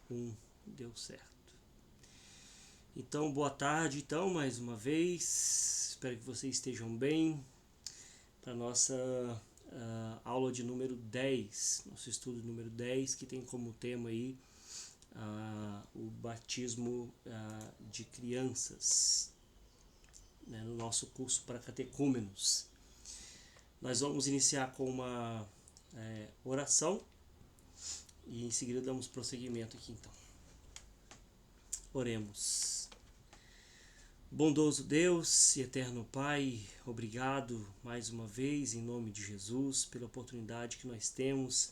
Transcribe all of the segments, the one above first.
Deu certo. Então, boa tarde, então, mais uma vez. Espero que vocês estejam bem para a nossa aula de número 10, nosso estudo número 10, que tem como tema aí o batismo de crianças, né, no nosso curso para catecúmenos. Nós vamos iniciar com uma oração e em seguida damos prosseguimento aqui então. Oremos. Bondoso Deus e eterno Pai, obrigado mais uma vez em nome de Jesus pela oportunidade que nós temos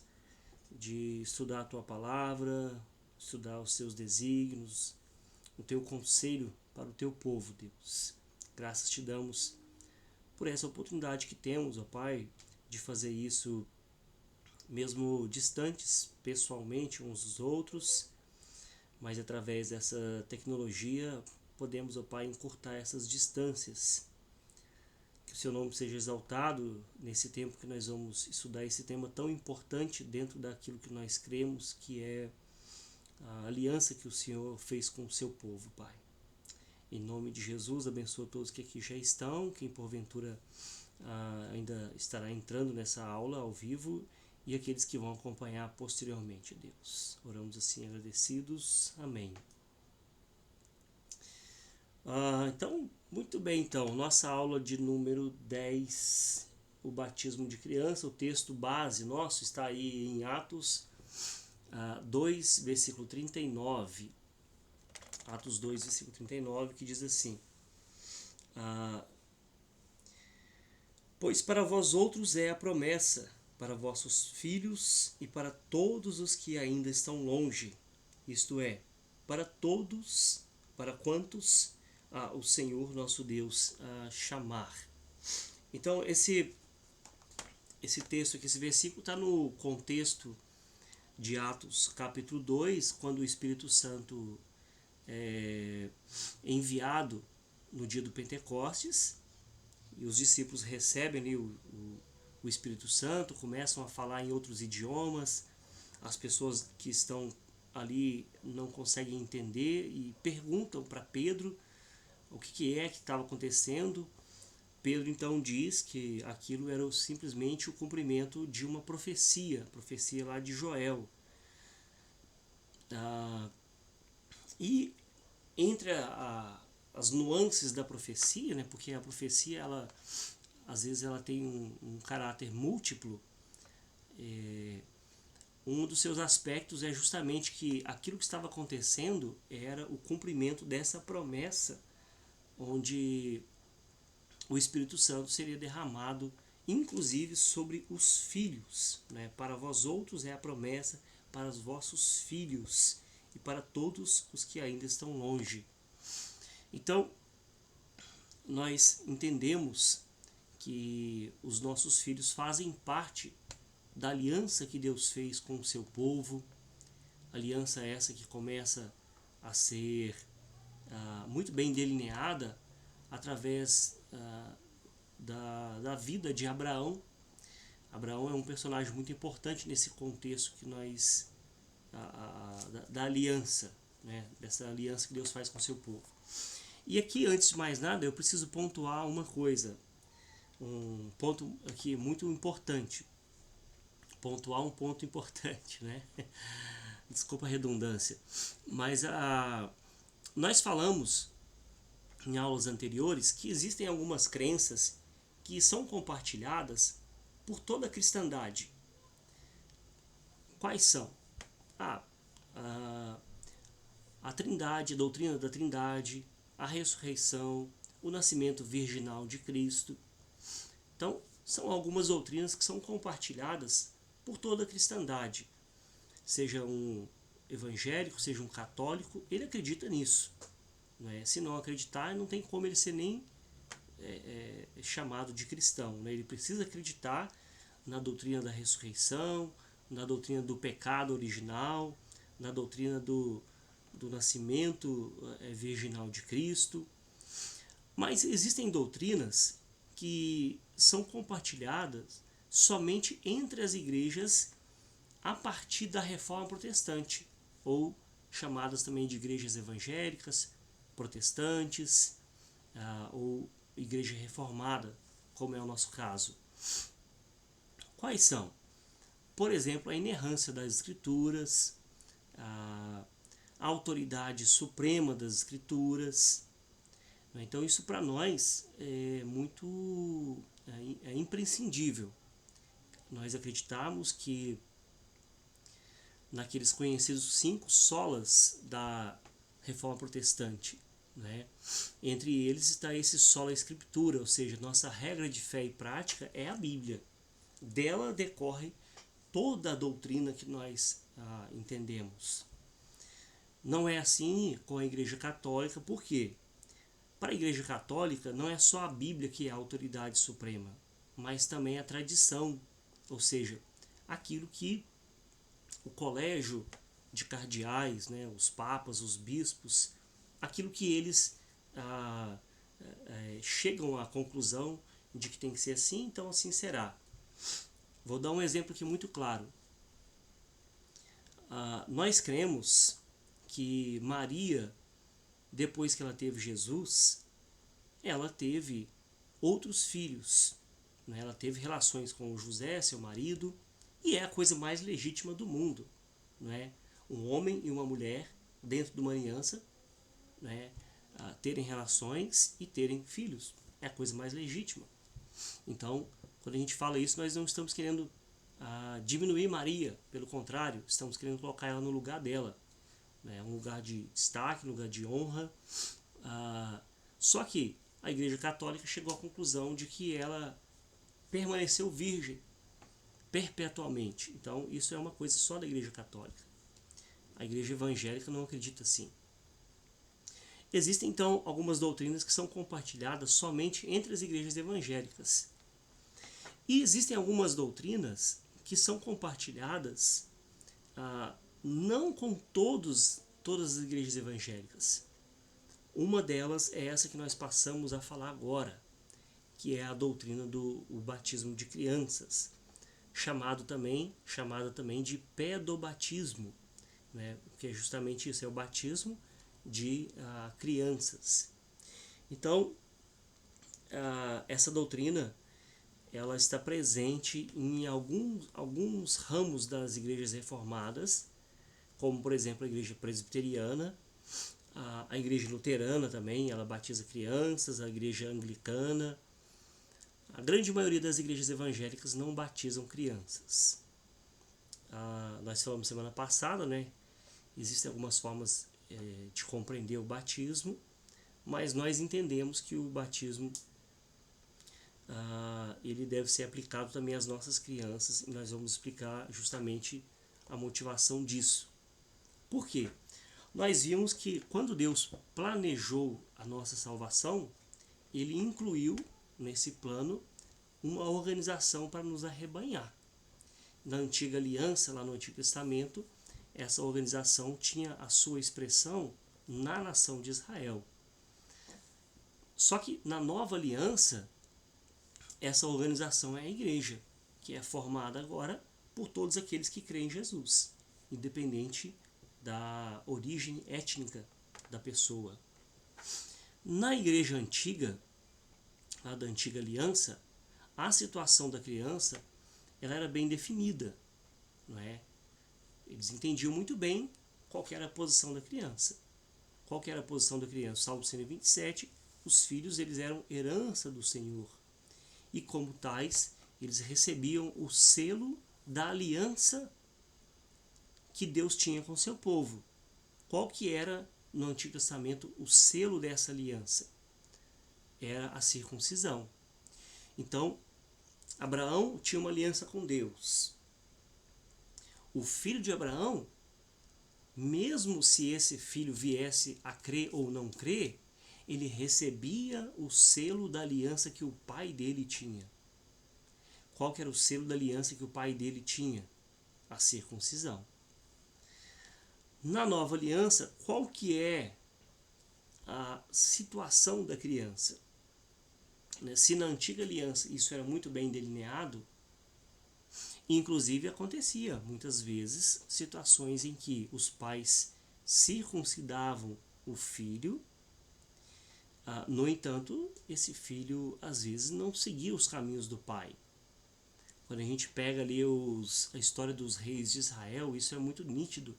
de estudar a Tua Palavra, estudar os Teus desígnios, o Teu conselho para o Teu povo, Deus. Graças te damos por essa oportunidade que temos, ó Pai, de fazer isso mesmo distantes pessoalmente uns dos outros, mas através dessa tecnologia podemos, ó Pai, encurtar essas distâncias. Que o Seu nome seja exaltado nesse tempo que nós vamos estudar esse tema tão importante dentro daquilo que nós cremos, que é a aliança que o Senhor fez com o Seu povo, Pai. Em nome de Jesus, abençoa todos que aqui já estão, quem porventura ainda estará entrando nessa aula ao vivo e aqueles que vão acompanhar posteriormente, Deus. Oramos assim agradecidos. Amém. Então, muito bem, então, nossa aula de número 10, o batismo de criança, o texto base nosso está aí em Atos 2, versículo 39. Atos 2, versículo 39, que diz assim: Pois para vós outros é a promessa, para vossos filhos e para todos os que ainda estão longe, isto é, para todos, para quantos o Senhor nosso Deus chamar. Então esse texto aqui, esse versículo está no contexto de Atos capítulo 2, quando o Espírito Santo é enviado no dia do Pentecostes, e os discípulos recebem ali o Espírito Santo, começam a falar em outros idiomas, as pessoas que estão ali não conseguem entender e perguntam para Pedro o que é que estava acontecendo. Pedro então diz que aquilo era simplesmente o cumprimento de uma profecia lá de Joel. E entre as nuances da profecia, né, porque a profecia, ela, às vezes, ela tem um caráter múltiplo, um dos seus aspectos é justamente que aquilo que estava acontecendo era o cumprimento dessa promessa, onde o Espírito Santo seria derramado, inclusive, sobre os filhos, né? Para vós outros é a promessa, para os vossos filhos e para todos os que ainda estão longe. Então, nós entendemos que os nossos filhos fazem parte da aliança que Deus fez com o seu povo, aliança essa que começa a ser muito bem delineada através da vida de Abraão. Abraão é um personagem muito importante nesse contexto que nós da aliança, né? Dessa aliança que Deus faz com o seu povo. E aqui, antes de mais nada, eu preciso pontuar uma coisa, um ponto aqui muito importante. Pontuar um ponto importante, né? Desculpa a redundância. Mas nós falamos em aulas anteriores que existem algumas crenças que são compartilhadas por toda a cristandade. Quais são? A Trindade, a doutrina da Trindade, a ressurreição, o nascimento virginal de Cristo. Então, são algumas doutrinas que são compartilhadas por toda a cristandade. Seja um evangélico, seja um católico, ele acredita nisso. Né? Se não acreditar, não tem como ele ser nem chamado de cristão. Né? Ele precisa acreditar na doutrina da ressurreição, na doutrina do pecado original, na doutrina do nascimento virginal de Cristo. Mas existem doutrinas que são compartilhadas somente entre as igrejas a partir da Reforma Protestante, ou chamadas também de igrejas evangélicas, protestantes, ou igreja reformada, como é o nosso caso. Quais são? Por exemplo, a inerrância das Escrituras, a autoridade suprema das Escrituras. Então isso para nós é muito imprescindível. Nós acreditamos que naqueles conhecidos 5 solas da Reforma Protestante, né? Entre eles está esse sola Escritura, ou seja, nossa regra de fé e prática é a Bíblia. Dela decorre toda a doutrina que nós entendemos. Não é assim com a Igreja Católica, por quê? Para a Igreja Católica não é só a Bíblia que é a autoridade suprema, mas também a tradição, ou seja, aquilo que o colégio de cardeais, né, os papas, os bispos, aquilo que eles chegam à conclusão de que tem que ser assim, então assim será. Vou dar um exemplo aqui muito claro. Nós cremos que Maria, depois que ela teve Jesus, ela teve outros filhos. Né? Ela teve relações com José, seu marido, e é a coisa mais legítima do mundo. Né? Um homem e uma mulher, dentro de uma aliança, né? Terem relações e terem filhos. É a coisa mais legítima. Então, quando a gente fala isso, nós não estamos querendo diminuir Maria, pelo contrário, estamos querendo colocar ela no lugar dela. Né? Um lugar de destaque, um lugar de honra. Só que a Igreja Católica chegou à conclusão de que ela permaneceu virgem perpetuamente. Então, isso é uma coisa só da Igreja Católica. A Igreja Evangélica não acredita assim. Existem, então, algumas doutrinas que são compartilhadas somente entre as igrejas evangélicas. E existem algumas doutrinas que são compartilhadas não com todas as igrejas evangélicas. Uma delas é essa que nós passamos a falar agora, que é a doutrina do batismo de crianças, chamada também de pedobatismo, né? Que é justamente isso, é o batismo de crianças. Então, essa doutrina ela está presente em alguns ramos das igrejas reformadas, como por exemplo a igreja presbiteriana, a igreja luterana também, ela batiza crianças, a igreja anglicana. A grande maioria das igrejas evangélicas não batizam crianças. Nós falamos semana passada, né? Existem algumas formas de compreender o batismo, mas nós entendemos que o batismo ele deve ser aplicado também às nossas crianças, e nós vamos explicar justamente a motivação disso. Por quê? Nós vimos que quando Deus planejou a nossa salvação, ele incluiu nesse plano uma organização para nos arrebanhar. Na antiga aliança, lá no Antigo Testamento, essa organização tinha a sua expressão na nação de Israel. Só que na nova aliança, essa organização é a igreja, que é formada agora por todos aqueles que creem em Jesus, independente da origem étnica da pessoa. Na igreja antiga, lá da antiga aliança, a situação da criança ela era bem definida, não é? Eles entendiam muito bem qual era a posição da criança. Qual era a posição da criança? Salmo 127, os filhos eles eram herança do Senhor. E como tais, eles recebiam o selo da aliança que Deus tinha com seu povo. Qual que era, no Antigo Testamento, o selo dessa aliança? Era a circuncisão. Então, Abraão tinha uma aliança com Deus. O filho de Abraão, mesmo se esse filho viesse a crer ou não crer, ele recebia o selo da aliança que o pai dele tinha. Qual que era o selo da aliança que o pai dele tinha? A circuncisão. Na nova aliança, qual que é a situação da criança? Se na antiga aliança isso era muito bem delineado, inclusive acontecia muitas vezes situações em que os pais circuncidavam o filho. No entanto, esse filho às vezes não seguia os caminhos do pai. Quando a gente pega ali a história dos reis de Israel, isso é muito nítido.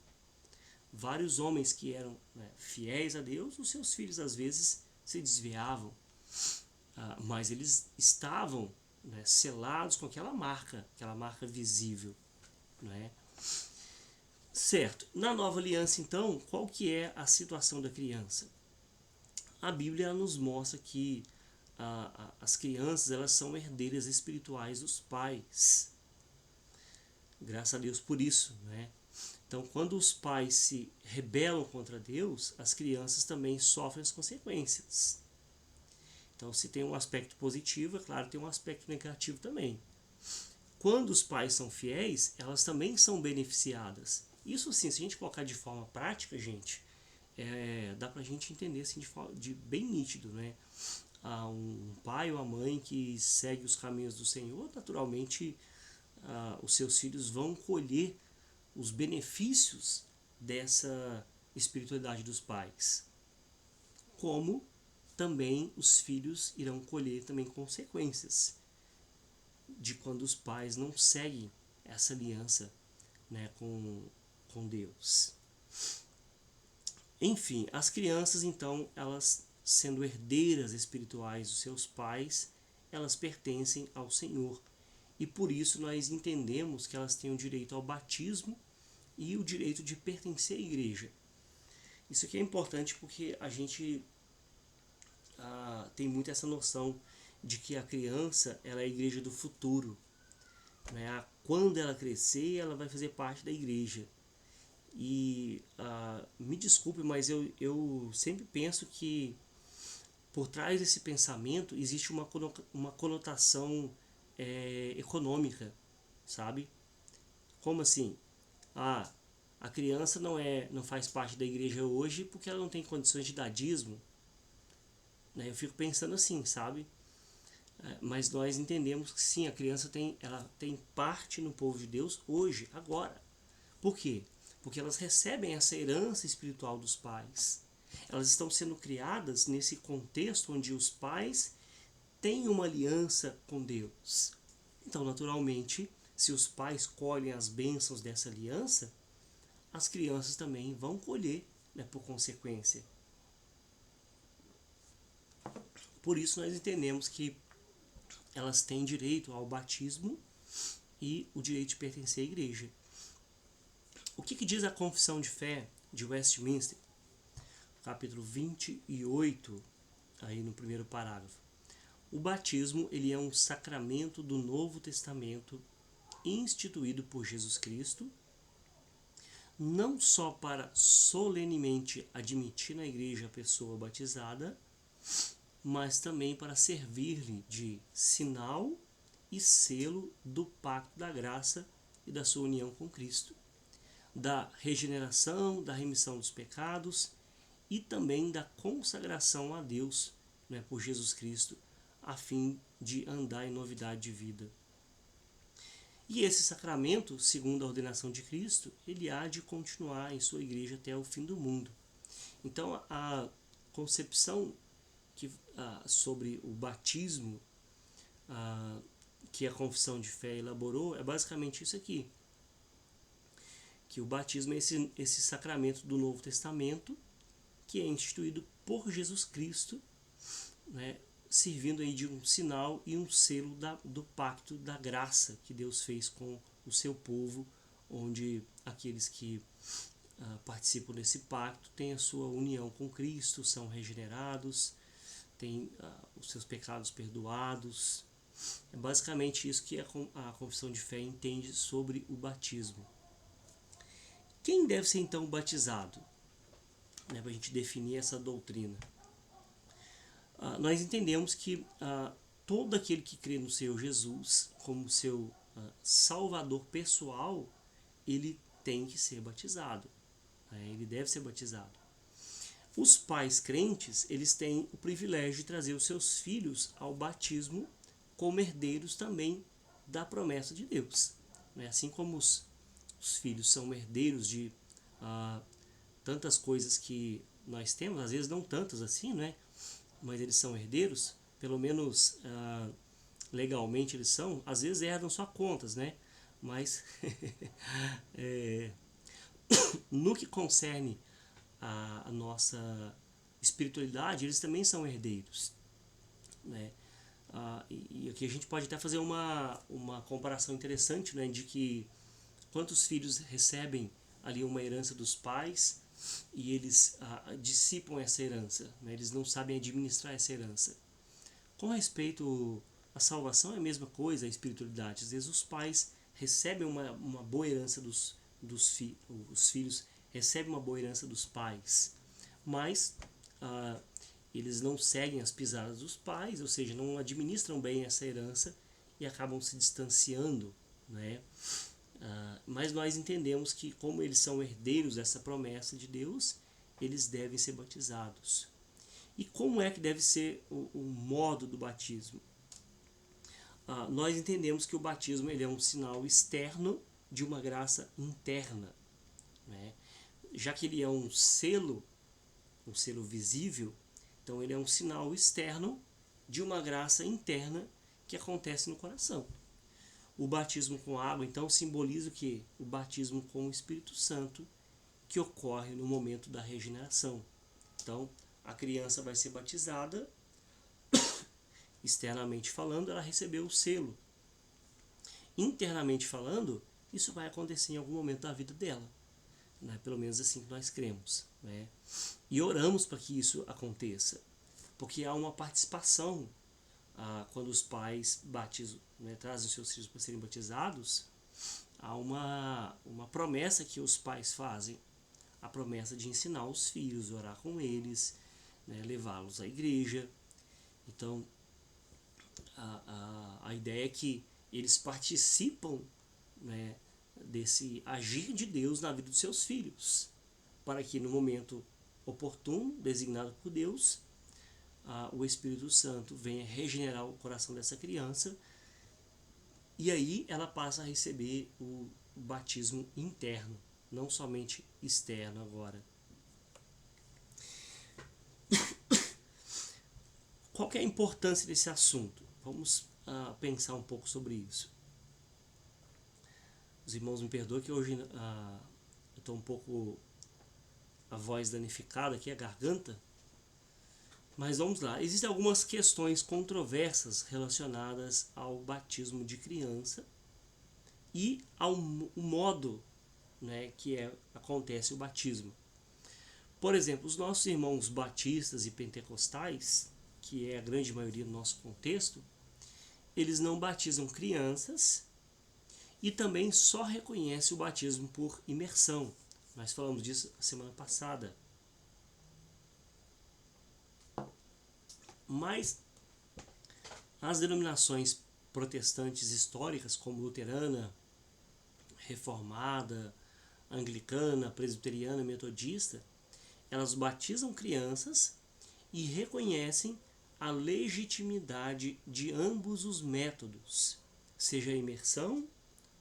Vários homens que eram, né, fiéis a Deus, os seus filhos às vezes se desviavam, mas eles estavam, né, selados com aquela marca visível, né? Certo. Na nova aliança, então, qual que é a situação da criança? A Bíblia nos mostra que as crianças, elas são herdeiras espirituais dos pais. Graças a Deus por isso, né? Então, quando os pais se rebelam contra Deus, as crianças também sofrem as consequências. Então, se tem um aspecto positivo, é claro, tem um aspecto negativo também. Quando os pais são fiéis, elas também são beneficiadas. Isso, assim, se a gente colocar de forma prática, gente, dá pra gente entender assim, de bem nítido, né? Um pai ou a mãe que segue os caminhos do Senhor, naturalmente os seus filhos vão colher os benefícios dessa espiritualidade dos pais, como também os filhos irão colher também consequências de quando os pais não seguem essa aliança, né, com Deus. Enfim, as crianças então, elas sendo herdeiras espirituais dos seus pais, elas pertencem ao Senhor. E por isso nós entendemos que elas têm o direito ao batismo e o direito de pertencer à igreja. Isso aqui é importante porque a gente tem muito essa noção de que a criança, ela é a igreja do futuro, né? Quando ela crescer, ela vai fazer parte da igreja. E me desculpe, mas eu sempre penso que por trás desse pensamento existe uma conotação econômica, sabe? Como assim? A criança não faz parte da igreja hoje porque ela não tem condições de dar dízimo, né? Eu fico pensando assim, sabe? Mas nós entendemos que sim, a criança ela tem parte no povo de Deus hoje, agora. Por quê? Porque elas recebem essa herança espiritual dos pais. Elas estão sendo criadas nesse contexto onde os pais têm uma aliança com Deus. Então, naturalmente, se os pais colhem as bênçãos dessa aliança, as crianças também vão colher, né, por consequência. Por isso nós entendemos que elas têm direito ao batismo e o direito de pertencer à igreja. O que diz a Confissão de Fé de Westminster, capítulo 28, aí no primeiro parágrafo? O batismo, ele é um sacramento do Novo Testamento instituído por Jesus Cristo, não só para solenemente admitir na igreja a pessoa batizada, mas também para servir-lhe de sinal e selo do pacto da graça e da sua união com Cristo, da regeneração, da remissão dos pecados e também da consagração a Deus, né, por Jesus Cristo, a fim de andar em novidade de vida. E esse sacramento, segundo a ordenação de Cristo, ele há de continuar em sua igreja até o fim do mundo. Então, a concepção sobre o batismo que a Confissão de Fé elaborou é basicamente isso aqui. Que o batismo é esse sacramento do Novo Testamento que é instituído por Jesus Cristo, né, servindo aí de um sinal e um selo do pacto da graça que Deus fez com o seu povo, onde aqueles que participam desse pacto têm a sua união com Cristo, são regenerados, têm os seus pecados perdoados. É basicamente isso que a Confissão de Fé entende sobre o batismo. Quem deve ser então batizado? Né, para a gente definir essa doutrina. Nós entendemos que todo aquele que crê no Senhor Jesus como seu Salvador pessoal, ele tem que ser batizado, né? Ele deve ser batizado. Os pais crentes, eles têm o privilégio de trazer os seus filhos ao batismo como herdeiros também da promessa de Deus, né? Assim como os filhos são herdeiros tantas coisas que nós temos, às vezes não tantas assim, né? Mas eles são herdeiros, pelo menos legalmente eles são, às vezes herdam só contas, né? Mas no que concerne a nossa espiritualidade, eles também são herdeiros, né? E aqui a gente pode até fazer uma comparação interessante, né? De que quantos filhos recebem ali uma herança dos pais e eles dissipam essa herança, né? Eles não sabem administrar essa herança. Com respeito à salvação é a mesma coisa, a espiritualidade. Às vezes os pais recebem uma boa herança os filhos recebem uma boa herança dos pais, mas eles não seguem as pisadas dos pais, ou seja, não administram bem essa herança e acabam se distanciando, né? Mas nós entendemos que, como eles são herdeiros dessa promessa de Deus, eles devem ser batizados. E como é que deve ser o modo do batismo? Nós entendemos que o batismo ele é um sinal externo de uma graça interna, né? Já que ele é um selo visível, então ele é um sinal externo de uma graça interna que acontece no coração. O batismo com água, então, simboliza o quê? O batismo com o Espírito Santo, que ocorre no momento da regeneração. Então, a criança vai ser batizada, externamente falando, ela recebeu o selo. Internamente falando, isso vai acontecer em algum momento da vida dela, né? Pelo menos assim que nós cremos, né? E oramos para que isso aconteça, porque há uma participação quando os pais batizam, né, trazem seus filhos para serem batizados. Há uma promessa que os pais fazem, a promessa de ensinar os filhos, orar com eles, né, levá-los à igreja. Então, a ideia é que eles participam, né, desse agir de Deus na vida dos seus filhos, para que no momento oportuno, designado por Deus, o Espírito Santo venha regenerar o coração dessa criança e aí ela passa a receber o batismo interno, não somente externo agora. Qual que é a importância desse assunto? Vamos pensar um pouco sobre isso. Os irmãos me perdoem que hoje eu estou um pouco a voz danificada aqui, a garganta. Mas vamos lá. Existem algumas questões controversas relacionadas ao batismo de criança e ao modo, né, que acontece o batismo. Por exemplo, os nossos irmãos batistas e pentecostais, que é a grande maioria do nosso contexto, eles não batizam crianças e também só reconhecem o batismo por imersão. Nós falamos disso na semana passada. Mas as denominações protestantes históricas, como luterana, reformada, anglicana, presbiteriana, metodista, elas batizam crianças e reconhecem a legitimidade de ambos os métodos, seja a imersão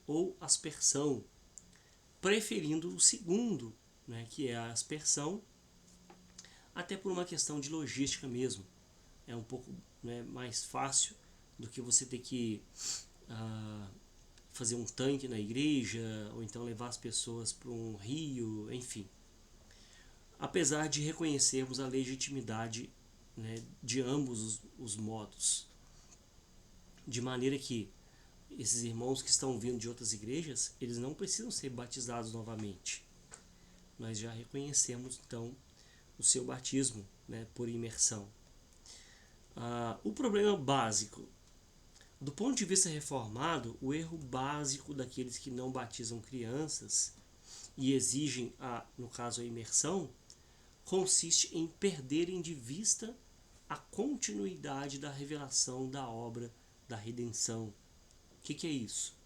ou aspersão, preferindo o segundo, né, que é a aspersão, até por uma questão de logística mesmo. É um pouco, né, mais fácil do que você ter que fazer um tanque na igreja, ou então levar as pessoas para um rio, enfim. Apesar de reconhecermos a legitimidade, né, de ambos os modos. De maneira que esses irmãos que estão vindo de outras igrejas, eles não precisam ser batizados novamente. Nós já reconhecemos, então, o seu batismo, né, por imersão. O problema básico, do ponto de vista reformado, o erro básico daqueles que não batizam crianças e exigem, no caso, a imersão, consiste em perderem de vista a continuidade da revelação da obra da redenção. O que é isso?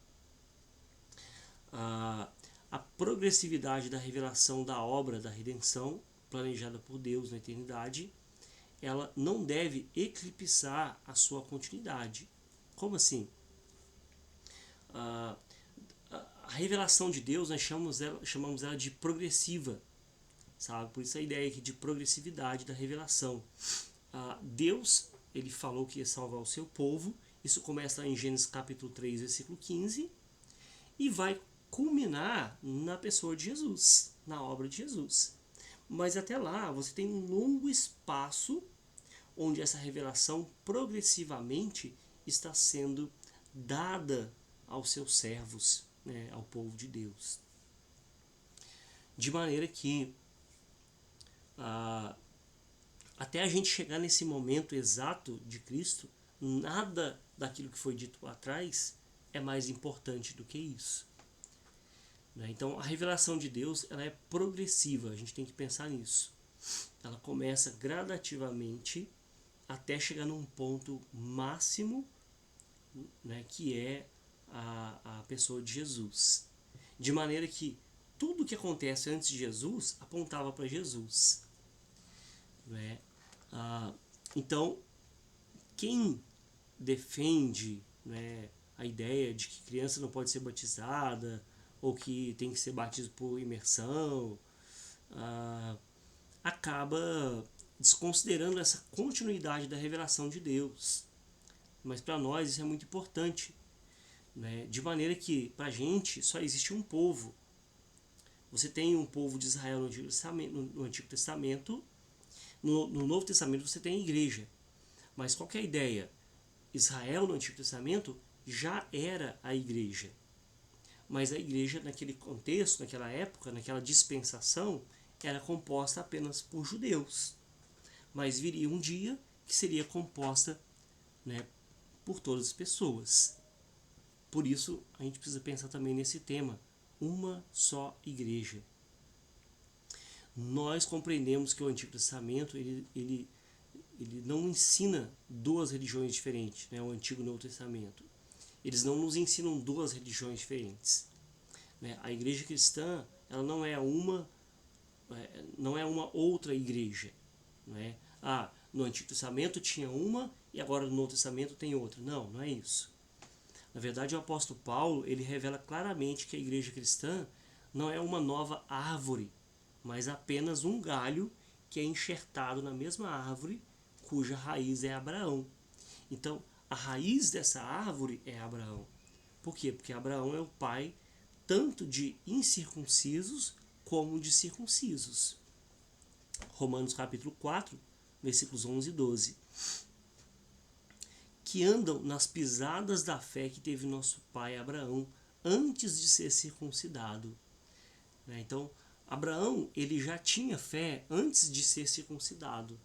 A progressividade da revelação da obra da redenção, planejada por Deus na eternidade, ela não deve eclipsar a sua continuidade. Como assim? A revelação de Deus, nós chamamos ela de progressiva, sabe? Por isso a ideia aqui de progressividade da revelação. Deus, ele falou que ia salvar o seu povo. Isso começa lá em Gênesis capítulo 3, versículo 15, e vai culminar na pessoa de Jesus, na obra de Jesus. Mas até lá você tem um longo espaço onde essa revelação progressivamente está sendo dada aos seus servos, né, ao povo de Deus. De maneira que até a gente chegar nesse momento exato de Cristo, nada daquilo que foi dito lá atrás é mais importante do que isso. Então a revelação de Deus, ela é progressiva, a gente tem que pensar nisso. Ela começa gradativamente até chegar num ponto máximo, né, que é a pessoa de Jesus. De maneira que tudo que acontece antes de Jesus apontava para Jesus. Né? Então, quem defende, né, a ideia de que criança não pode ser batizada ou que tem que ser batismo por imersão, acaba desconsiderando essa continuidade da revelação de Deus. Mas para nós isso é muito importante, né? De maneira que para a gente só existe um povo. Você tem um povo de Israel no Antigo Testamento, no Novo Testamento você tem a igreja. Mas qual que é a ideia? Israel no Antigo Testamento já era a igreja. Mas a igreja naquele contexto, naquela época, naquela dispensação, era composta apenas por judeus. Mas viria um dia que seria composta, né, por todas as pessoas. Por isso a gente precisa pensar também nesse tema, uma só igreja. Nós compreendemos que o Antigo Testamento ele não ensina duas religiões diferentes, né, o Antigo e o Novo Testamento. Eles não nos ensinam duas religiões diferentes. Né? A igreja cristã, ela não é uma outra igreja. Né? No Antigo Testamento tinha uma e agora no Novo Testamento tem outra. Não, não é isso. Na verdade, o apóstolo Paulo, ele revela claramente que a igreja cristã não é uma nova árvore, mas apenas um galho que é enxertado na mesma árvore, cuja raiz é Abraão. Então, a raiz dessa árvore é Abraão. Por quê? Porque Abraão é o pai tanto de incircuncisos como de circuncisos. Romanos capítulo 4, versículos 11 e 12. Que andam nas pisadas da fé que teve nosso pai Abraão antes de ser circuncidado. Então, Abraão, ele já tinha fé antes de ser circuncidado.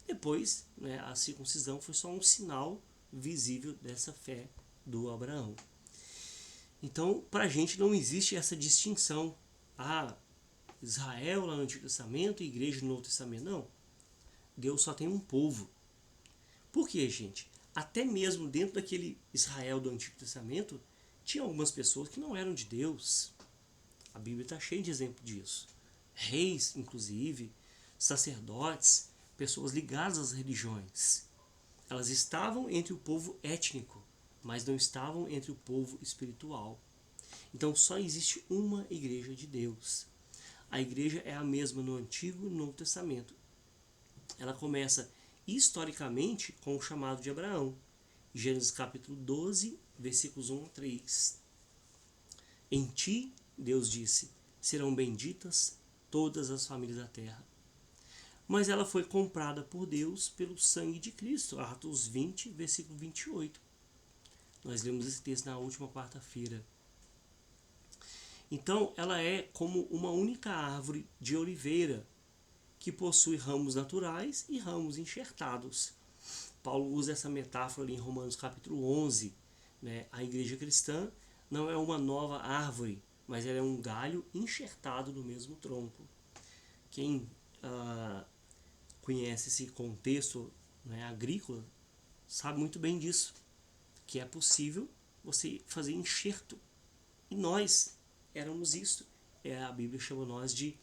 Depois, né, a circuncisão foi só um sinal visível dessa fé do Abraão. Então, para a gente não existe essa distinção. Israel lá no Antigo Testamento e igreja no Novo Testamento. Não. Deus só tem um povo. Por quê, gente? Até mesmo dentro daquele Israel do Antigo Testamento, tinha algumas pessoas que não eram de Deus. A Bíblia está cheia de exemplo disso. Reis, inclusive, sacerdotes, pessoas ligadas às religiões. Elas estavam entre o povo étnico, mas não estavam entre o povo espiritual. Então só existe uma igreja de Deus. A igreja é a mesma no Antigo e no Novo Testamento. Ela começa historicamente com o chamado de Abraão. Gênesis capítulo 12, versículos 1 a 3. Em ti, Deus disse, serão benditas todas as famílias da terra. Mas ela foi comprada por Deus pelo sangue de Cristo. Atos 20, versículo 28. Nós lemos esse texto na última quarta-feira. Então, ela é como uma única árvore de oliveira, que possui ramos naturais e ramos enxertados. Paulo usa essa metáfora ali em Romanos capítulo 11. Né? A igreja cristã não é uma nova árvore, mas ela é um galho enxertado no mesmo tronco. Quem conhece esse contexto, né, agrícola sabe muito bem disso, que é possível você fazer enxerto. E nós éramos isso. A Bíblia chama nós de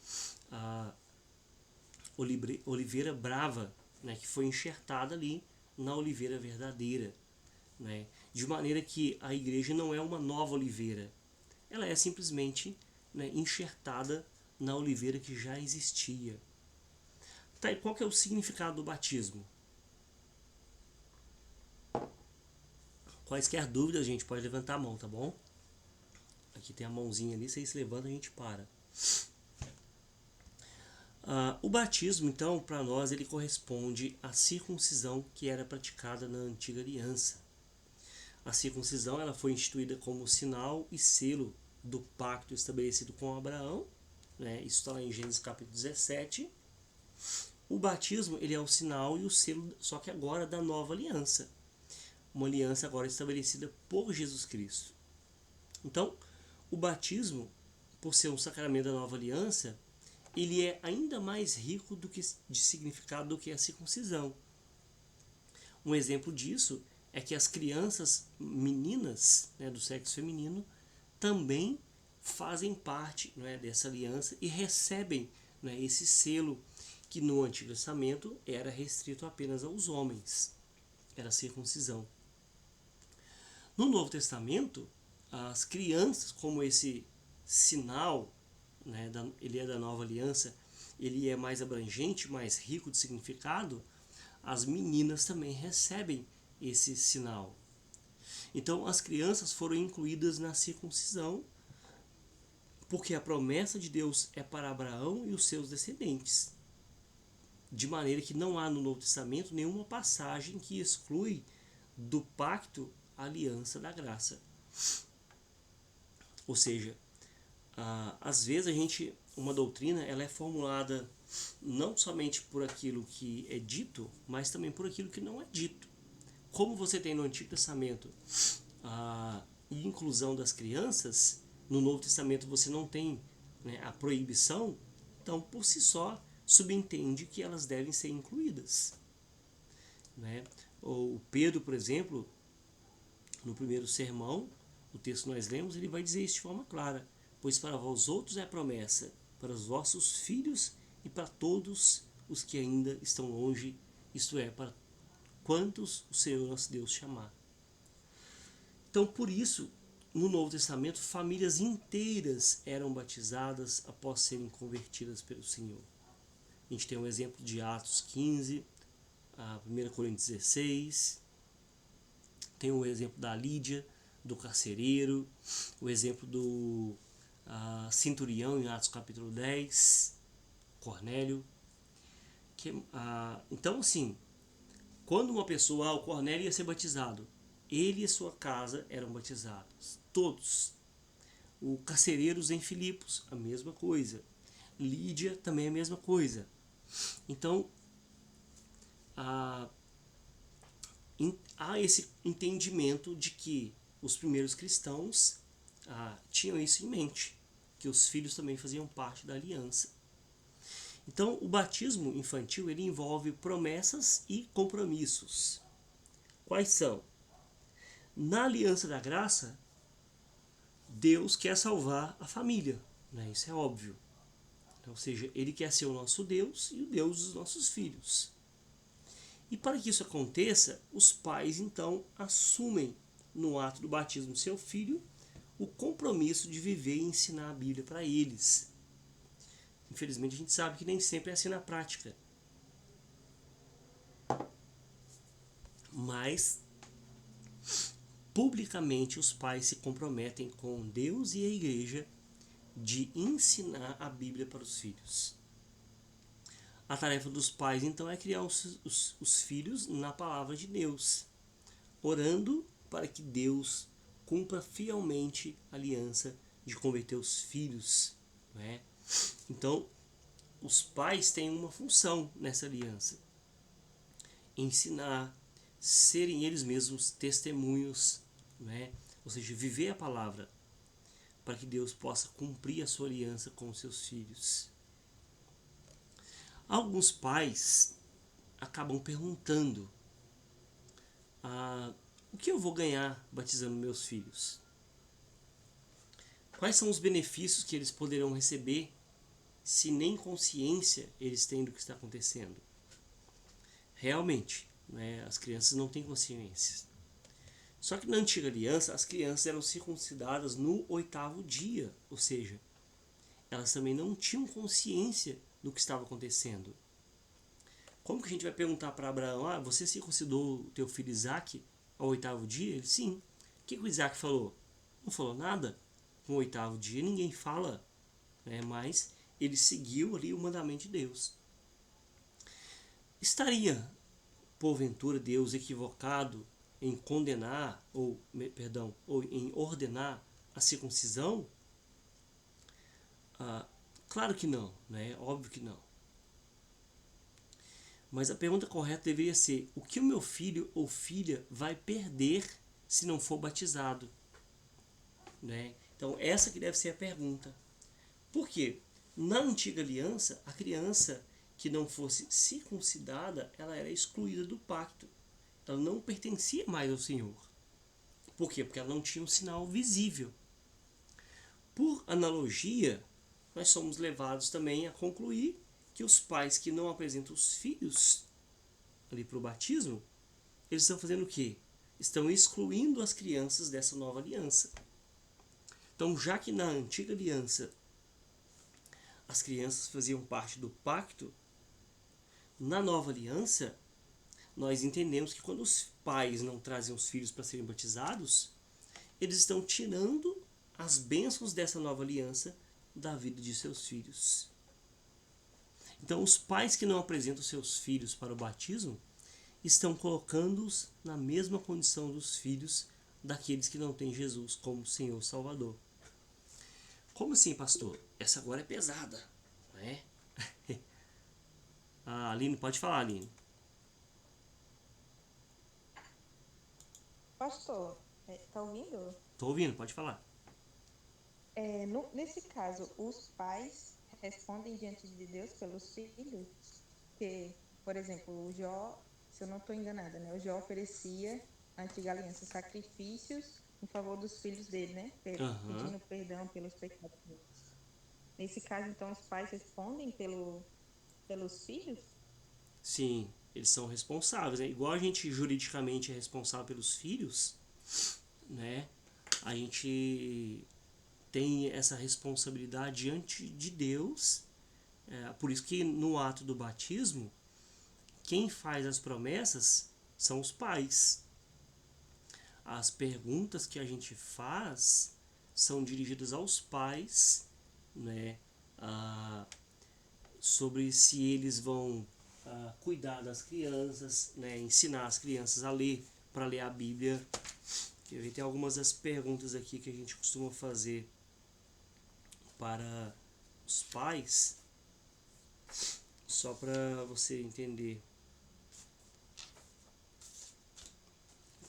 oliveira brava, né, que foi enxertada ali na oliveira verdadeira. Né, de maneira que a igreja não é uma nova oliveira. Ela é simplesmente, né, enxertada na oliveira que já existia. Tá, e qual que é o significado do batismo? Quaisquer dúvidas, gente, pode levantar a mão, tá bom? Aqui tem a mãozinha ali, vocês levantam, a gente para. O batismo, então, para nós, ele corresponde à circuncisão que era praticada na antiga aliança. A circuncisão ela foi instituída como sinal e selo do pacto estabelecido com Abraão, né? Isso está lá em Gênesis capítulo 17. O batismo ele é o sinal e o selo, só que agora da nova aliança. Uma aliança agora estabelecida por Jesus Cristo. Então, o batismo, por ser um sacramento da nova aliança, ele é ainda mais rico de significado do que a circuncisão. Um exemplo disso é que as crianças meninas, né, do sexo feminino também fazem parte, né, dessa aliança e recebem, né, esse selo que no Antigo Testamento era restrito apenas aos homens, era a circuncisão. No Novo Testamento, as crianças, como esse sinal, né, ele é da nova aliança, ele é mais abrangente, mais rico de significado, as meninas também recebem esse sinal. Então, as crianças foram incluídas na circuncisão, porque a promessa de Deus é para Abraão e os seus descendentes. De maneira que não há no Novo Testamento nenhuma passagem que exclui do pacto a aliança da graça. Ou seja, às vezes uma doutrina ela é formulada não somente por aquilo que é dito, mas também por aquilo que não é dito. Como você tem no Antigo Testamento a inclusão das crianças, no Novo Testamento você não tem, né, a proibição, então por si só subentende que elas devem ser incluídas. Né? O Pedro, por exemplo, no primeiro sermão, o texto que nós lemos, ele vai dizer isso de forma clara: pois para vós outros é a promessa, para os vossos filhos e para todos os que ainda estão longe, isto é, para quantos o Senhor nosso Deus chamar. Então, por isso, no Novo Testamento, famílias inteiras eram batizadas após serem convertidas pelo Senhor. A gente tem um exemplo de Atos 15, 1 Coríntios 16, tem o exemplo da Lídia, do carcereiro, o exemplo do centurião em Atos capítulo 10, Cornélio. Então, assim, quando uma pessoa, o Cornélio ia ser batizado, ele e sua casa eram batizados, todos. O carcereiros em Filipos, a mesma coisa. Lídia também a mesma coisa. Então, há esse entendimento de que os primeiros cristãos tinham isso em mente, que os filhos também faziam parte da aliança. Então, o batismo infantil ele envolve promessas e compromissos. Quais são? Na aliança da graça, Deus quer salvar a família, né? Isso é óbvio. Ou seja, ele quer ser o nosso Deus e o Deus dos nossos filhos. E para que isso aconteça, os pais então assumem no ato do batismo do seu filho o compromisso de viver e ensinar a Bíblia para eles. Infelizmente a gente sabe que nem sempre é assim na prática. Mas publicamente os pais se comprometem com Deus e a igreja de ensinar a Bíblia para os filhos. A tarefa dos pais, então, é criar os filhos na palavra de Deus, orando para que Deus cumpra fielmente a aliança de converter os filhos. Né? Então, os pais têm uma função nessa aliança: ensinar, serem eles mesmos testemunhos, né? Ou seja, viver a palavra, para que Deus possa cumprir a sua aliança com os seus filhos. Alguns pais acabam perguntando: o que eu vou ganhar batizando meus filhos? Quais são os benefícios que eles poderão receber se nem consciência eles têm do que está acontecendo? Realmente, né, as crianças não têm consciência. Só que na antiga aliança, as crianças eram circuncidadas no 8º dia, ou seja, elas também não tinham consciência do que estava acontecendo. Como que a gente vai perguntar para Abraão, você circuncidou o teu filho Isaque ao 8º dia? Ele, sim. O que o Isaac falou? Não falou nada. No 8º dia ninguém fala, né? Mas ele seguiu ali o mandamento de Deus. Estaria, porventura, Deus equivocado em condenar, ou em ordenar a circuncisão? Claro que não, né? Óbvio que não. Mas a pergunta correta deveria ser: o que o meu filho ou filha vai perder se não for batizado? Né? Então, essa que deve ser a pergunta. Por quê? Na antiga aliança, a criança que não fosse circuncidada, ela era excluída do pacto. Ela não pertencia mais ao Senhor. Por quê? Porque ela não tinha um sinal visível. Por analogia, nós somos levados também a concluir que os pais que não apresentam os filhos ali para o batismo, eles estão fazendo o quê? Estão excluindo as crianças dessa nova aliança. Então, já que na antiga aliança as crianças faziam parte do pacto, na nova aliança nós entendemos que quando os pais não trazem os filhos para serem batizados, eles estão tirando as bênçãos dessa nova aliança da vida de seus filhos. Então, os pais que não apresentam seus filhos para o batismo estão colocando-os na mesma condição dos filhos daqueles que não têm Jesus como Senhor Salvador. Como assim, pastor? Essa agora é pesada, né? A Aline, pode falar, Aline. Pastor, tá ouvindo? Tô ouvindo, pode falar. Nesse caso, os pais respondem diante de Deus pelos filhos? Que, por exemplo, o Jó, se eu não estou enganada, né? O Jó oferecia, na antiga aliança, sacrifícios em favor dos filhos dele, né? Aham. Pedindo perdão pelos pecados deles. Nesse caso, então, os pais respondem pelos filhos? Sim, eles são responsáveis, né? Igual a gente juridicamente é responsável pelos filhos, né? A gente tem essa responsabilidade diante de Deus. Por isso que no ato do batismo, quem faz as promessas são os pais. As perguntas que a gente faz são dirigidas aos pais, né? Ah, sobre se eles vão cuidar das crianças, né? Ensinar as crianças a ler, para ler a Bíblia. Tem algumas das perguntas aqui que a gente costuma fazer para os pais, só para você entender,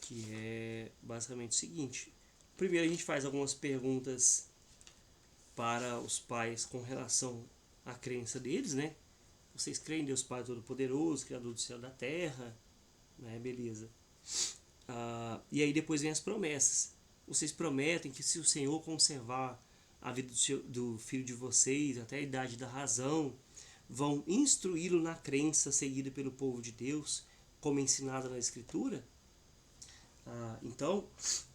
que é basicamente o seguinte. Primeiro a gente faz algumas perguntas para os pais com relação à crença deles, né? Vocês creem em Deus Pai Todo-Poderoso, Criador do céu e da terra, né? Beleza. E aí depois vem as promessas. Vocês prometem que se o Senhor conservar a vida do filho de vocês até a idade da razão, vão instruí-lo na crença seguida pelo povo de Deus, como ensinado na Escritura? Então,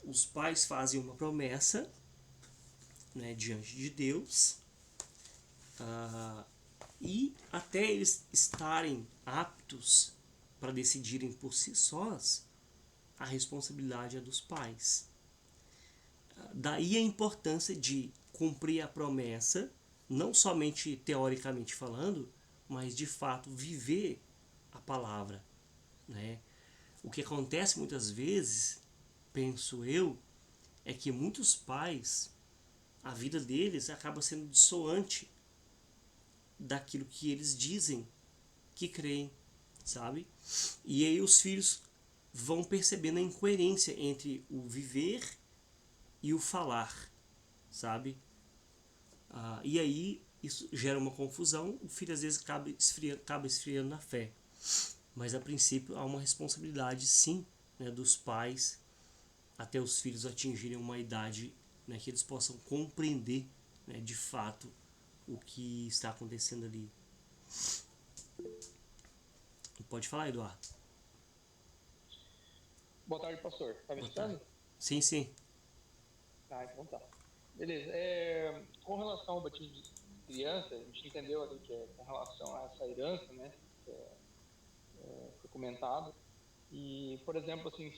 os pais fazem uma promessa, né, diante de Deus, e até eles estarem aptos para decidirem por si sós, a responsabilidade é dos pais. Daí a importância de cumprir a promessa, não somente teoricamente falando, mas de fato viver a palavra, né? O que acontece muitas vezes, penso eu, é que muitos pais, a vida deles acaba sendo dissoante daquilo que eles dizem que creem, sabe? E aí os filhos vão percebendo a incoerência entre o viver e o falar, sabe? E aí isso gera uma confusão, o filho às vezes acaba esfriando na fé. Mas a princípio há uma responsabilidade sim, né, dos pais até os filhos atingirem uma idade, né, que eles possam compreender, né, de fato o que está acontecendo ali. Pode falar, Eduardo. Boa tarde, pastor. Tá me Boa tarde. escutando? Sim, sim. Tá, então tá. Beleza. Com relação ao batismo criança, a gente entendeu ali que é com relação a essa herança, né, que foi comentado. E, por exemplo, assim,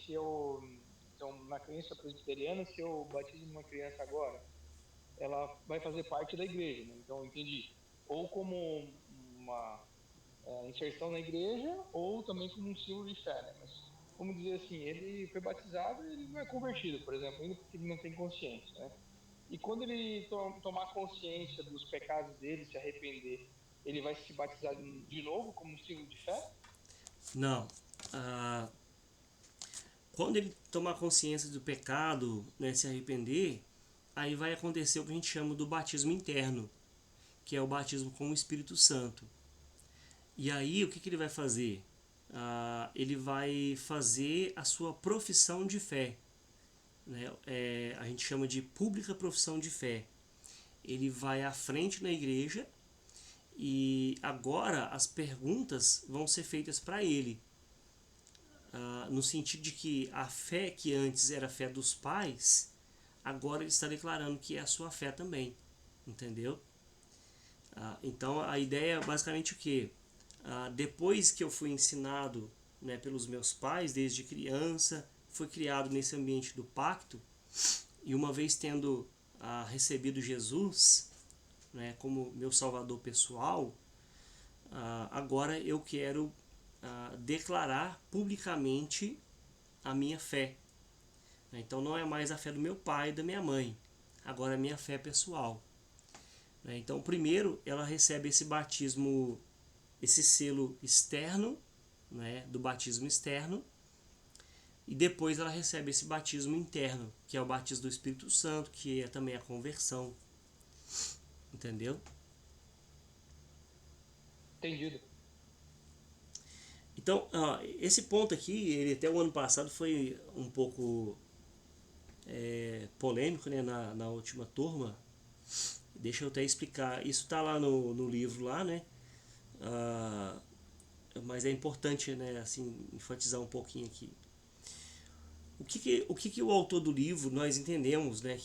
então, na crença presbiteriana, se eu batizo uma criança agora, ela vai fazer parte da igreja, né? Então, eu entendi. Ou como uma inserção na igreja, ou também como um símbolo de fé, né? Mas, vamos dizer assim, ele foi batizado e ele não é convertido, por exemplo, ainda porque ele não tem consciência, né? E quando ele tomar consciência dos pecados dele, se arrepender, ele vai se batizar de novo como um símbolo de fé? Não. Ah, quando ele tomar consciência do pecado, né, se arrepender, aí vai acontecer o que a gente chama do batismo interno, que é o batismo com o Espírito Santo. E aí o que ele vai fazer? Ele vai fazer a sua profissão de fé, né? A gente chama de pública profissão de fé. Ele vai à frente na igreja e agora as perguntas vão ser feitas para ele, no sentido de que a fé que antes era a fé dos pais, agora ele está declarando que é a sua fé também, entendeu? Então a ideia é basicamente o que? Depois que eu fui ensinado, né, pelos meus pais desde criança, fui criado nesse ambiente do pacto, e uma vez tendo recebido Jesus, né, como meu salvador pessoal, agora eu quero declarar publicamente a minha fé. Então não é mais a fé do meu pai e da minha mãe, agora é a minha fé pessoal. Então primeiro ela recebe esse batismo, esse selo externo, né, do batismo externo, e depois ela recebe esse batismo interno, que é o batismo do Espírito Santo, que é também a conversão. Entendeu? Entendido. Então, esse ponto aqui, ele até o ano passado foi um pouco polêmico, né, na última turma. Deixa eu até explicar. Isso está lá no livro lá, né? Mas é importante, né, assim, enfatizar um pouquinho aqui. O que o autor do livro nós entendemos, né,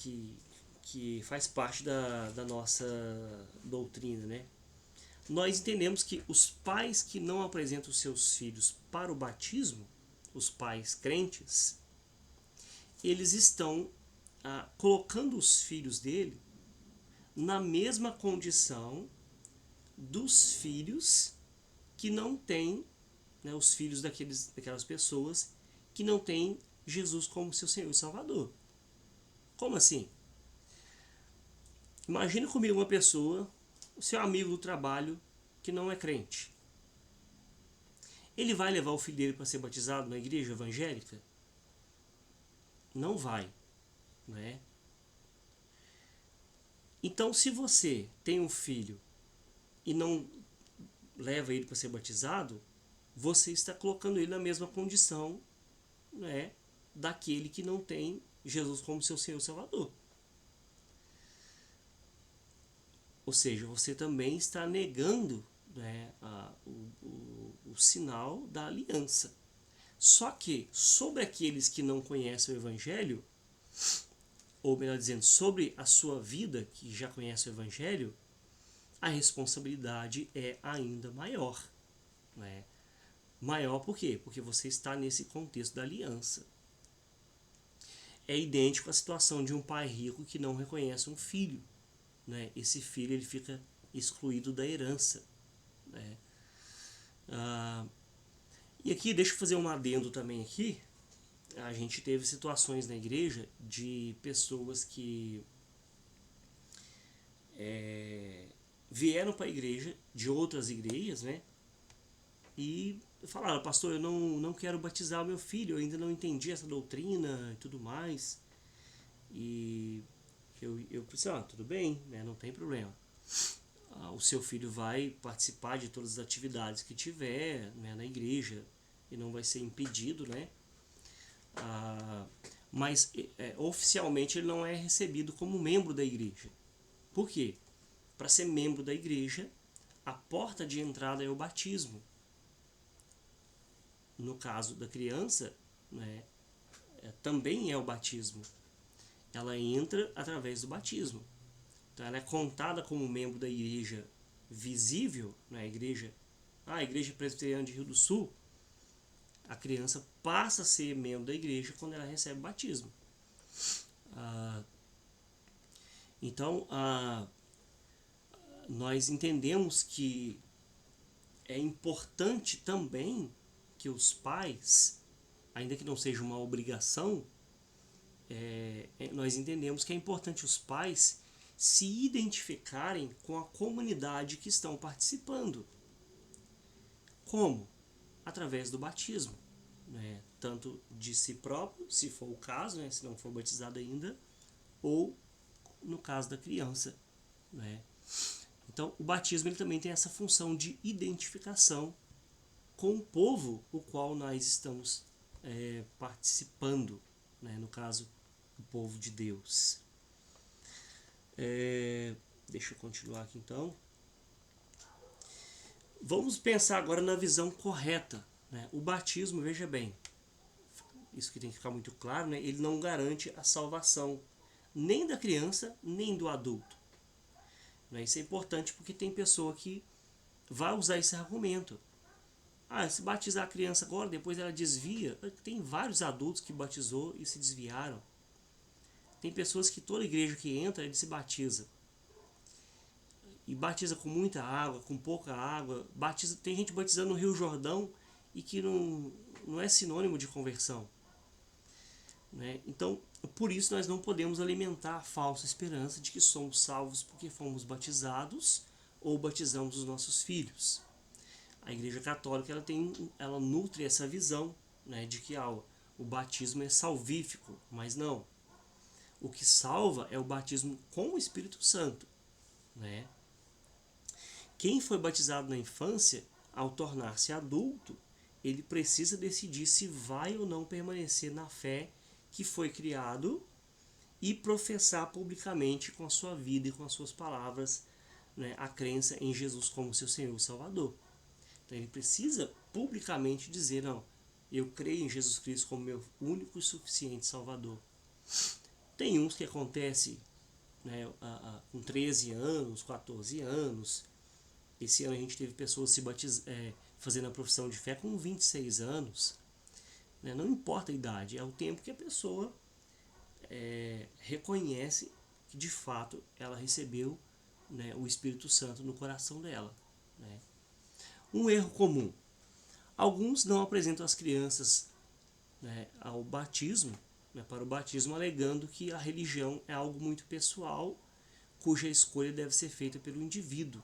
que faz parte da nossa doutrina, né? Nós entendemos que os pais que não apresentam seus filhos para o batismo, os pais crentes, eles estão colocando os filhos dele na mesma condição dos filhos que não têm, né, os filhos daquelas pessoas que não têm Jesus como seu Senhor e Salvador. Como assim? Imagine comigo uma pessoa, o seu amigo do trabalho, que não é crente. Ele vai levar o filho dele para ser batizado na igreja evangélica? Não vai, não é? Então, se você tem um filho e não leva ele para ser batizado, você está colocando ele na mesma condição, né, daquele que não tem Jesus como seu Senhor e Salvador. Ou seja, você também está negando, né, o sinal da aliança. Só que sobre aqueles que não conhecem o Evangelho, ou melhor dizendo, sobre a sua vida que já conhece o Evangelho, a responsabilidade é ainda maior. Né? Maior por quê? Porque você está nesse contexto da aliança. É idêntico à situação de um pai rico que não reconhece um filho. Né? Esse filho ele fica excluído da herança. Né? E aqui, deixa eu fazer um adendo também aqui. A gente teve situações na igreja de pessoas que vieram para a igreja de outras igrejas, né? E falaram, pastor, eu não quero batizar o meu filho, eu ainda não entendi essa doutrina e tudo mais. E eu pensei, tudo bem, né? Não tem problema. O seu filho vai participar de todas as atividades que tiver, né, na igreja e não vai ser impedido, né? Mas oficialmente ele não é recebido como membro da igreja. Por quê? Para ser membro da igreja, a porta de entrada é o batismo. No caso da criança, né, também é o batismo. Ela entra através do batismo. então ela é contada como membro da igreja visível, né? A igreja presbiteriana de Rio do Sul, a criança passa a ser membro da igreja quando ela recebe o batismo. Então, nós entendemos que é importante também que os pais, ainda que não seja uma obrigação, nós entendemos que é importante os pais se identificarem com a comunidade que estão participando. Como? Através do batismo, né? Tanto de si próprio, se for o caso, né? Se não for batizado ainda, ou no caso da criança, né? Então, o batismo ele também tem essa função de identificação com o povo o qual nós estamos participando, né? No caso, o povo de Deus. Deixa eu continuar aqui então. Vamos pensar agora na visão correta, né? O batismo, veja bem, isso que tem que ficar muito claro, né? Ele não garante a salvação nem da criança, nem do adulto. Isso é importante porque tem pessoa que vai usar esse argumento. Se batizar a criança agora, depois ela desvia. Tem vários adultos que batizou e se desviaram. Tem pessoas que toda igreja que entra, ele se batiza. E batiza com muita água, com pouca água. Tem gente batizando no Rio Jordão e que não é sinônimo de conversão. Né? Então, por isso nós não podemos alimentar a falsa esperança de que somos salvos porque fomos batizados ou batizamos os nossos filhos. A Igreja Católica ela nutre essa visão, né, de que o batismo é salvífico, mas não. O que salva é o batismo com o Espírito Santo. Né? Quem foi batizado na infância, ao tornar-se adulto, ele precisa decidir se vai ou não permanecer na fé que foi criado e professar publicamente com a sua vida e com as suas palavras, né, a crença em Jesus como seu Senhor e Salvador. Então ele precisa publicamente dizer, não, eu creio em Jesus Cristo como meu único e suficiente Salvador. Tem uns que acontece, né, com 13 anos, 14 anos. Esse ano a gente teve pessoas fazendo a profissão de fé com 26 anos. Né? Não importa a idade, é o tempo que a pessoa reconhece que de fato ela recebeu, né, o Espírito Santo no coração dela. Né? Um erro comum. Alguns não apresentam as crianças, né, ao batismo, né, para o batismo, alegando que a religião é algo muito pessoal, cuja escolha deve ser feita pelo indivíduo.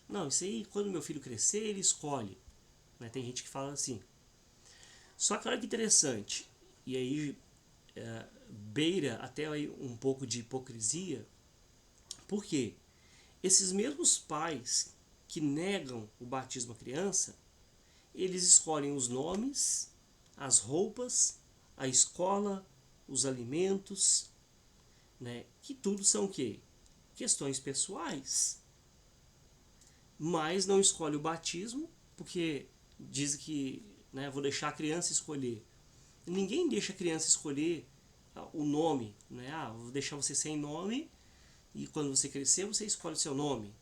Não, isso aí, quando meu filho crescer, ele escolhe. Né? Tem gente que fala assim. Só que olha que interessante, e aí beira até aí um pouco de hipocrisia, porque esses mesmos pais que negam o batismo à criança, eles escolhem os nomes, as roupas, a escola, os alimentos, né? Que tudo são o quê? Questões pessoais. Mas não escolhe o batismo, porque diz que, né, vou deixar a criança escolher. Ninguém deixa a criança escolher o nome. Né? Vou deixar você sem nome e quando você crescer você escolhe o seu nome.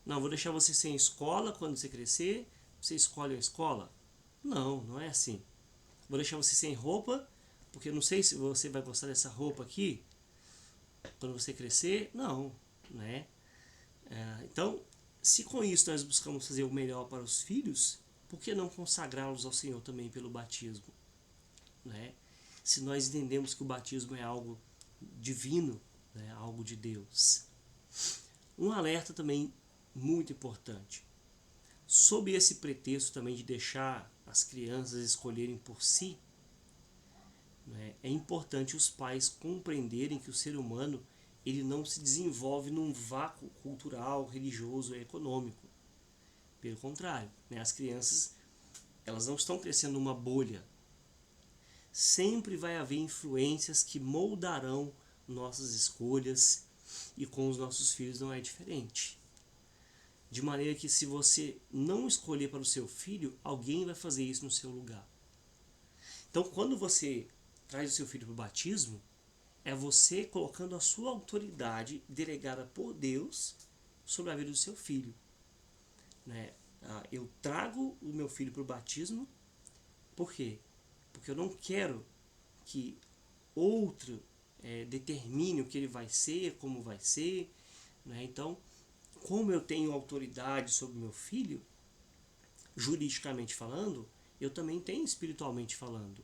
Não, vou deixar você sem escola, quando você crescer você escolhe a escola. Não, não é assim. Vou deixar você sem roupa, porque eu não sei se você vai gostar dessa roupa aqui quando você crescer. Não, né? Então, se com isso nós buscamos fazer o melhor para os filhos, por que não consagrá-los ao Senhor também pelo batismo? Né? Se nós entendemos que o batismo é algo divino, né? Algo de Deus. Um alerta também muito importante. Sob esse pretexto também de deixar as crianças escolherem por si, né? É importante os pais compreenderem que o ser humano ele não se desenvolve num vácuo cultural, religioso e econômico. Pelo contrário, né? As crianças elas não estão crescendo numa bolha. Sempre vai haver influências que moldarão nossas escolhas e com os nossos filhos não é diferente. De maneira que se você não escolher para o seu filho, alguém vai fazer isso no seu lugar. Então quando você traz o seu filho para o batismo, é você colocando a sua autoridade delegada por Deus sobre a vida do seu filho. Né? Eu trago o meu filho para o batismo, por quê? Porque eu não quero que outro determine o que ele vai ser, como vai ser. Né? Então, como eu tenho autoridade sobre meu filho, juridicamente falando, eu também tenho espiritualmente falando.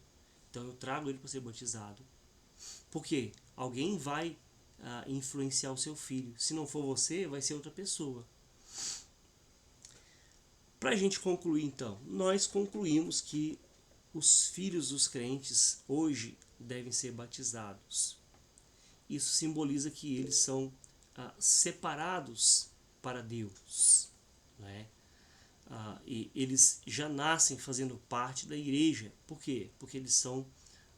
Então eu trago ele para ser batizado. Por quê? Alguém vai influenciar o seu filho. Se não for você, vai ser outra pessoa. Para a gente concluir então, nós concluímos que os filhos dos crentes hoje devem ser batizados. Isso simboliza que eles são separados para Deus. Né? E eles já nascem fazendo parte da igreja. Por quê? Porque eles são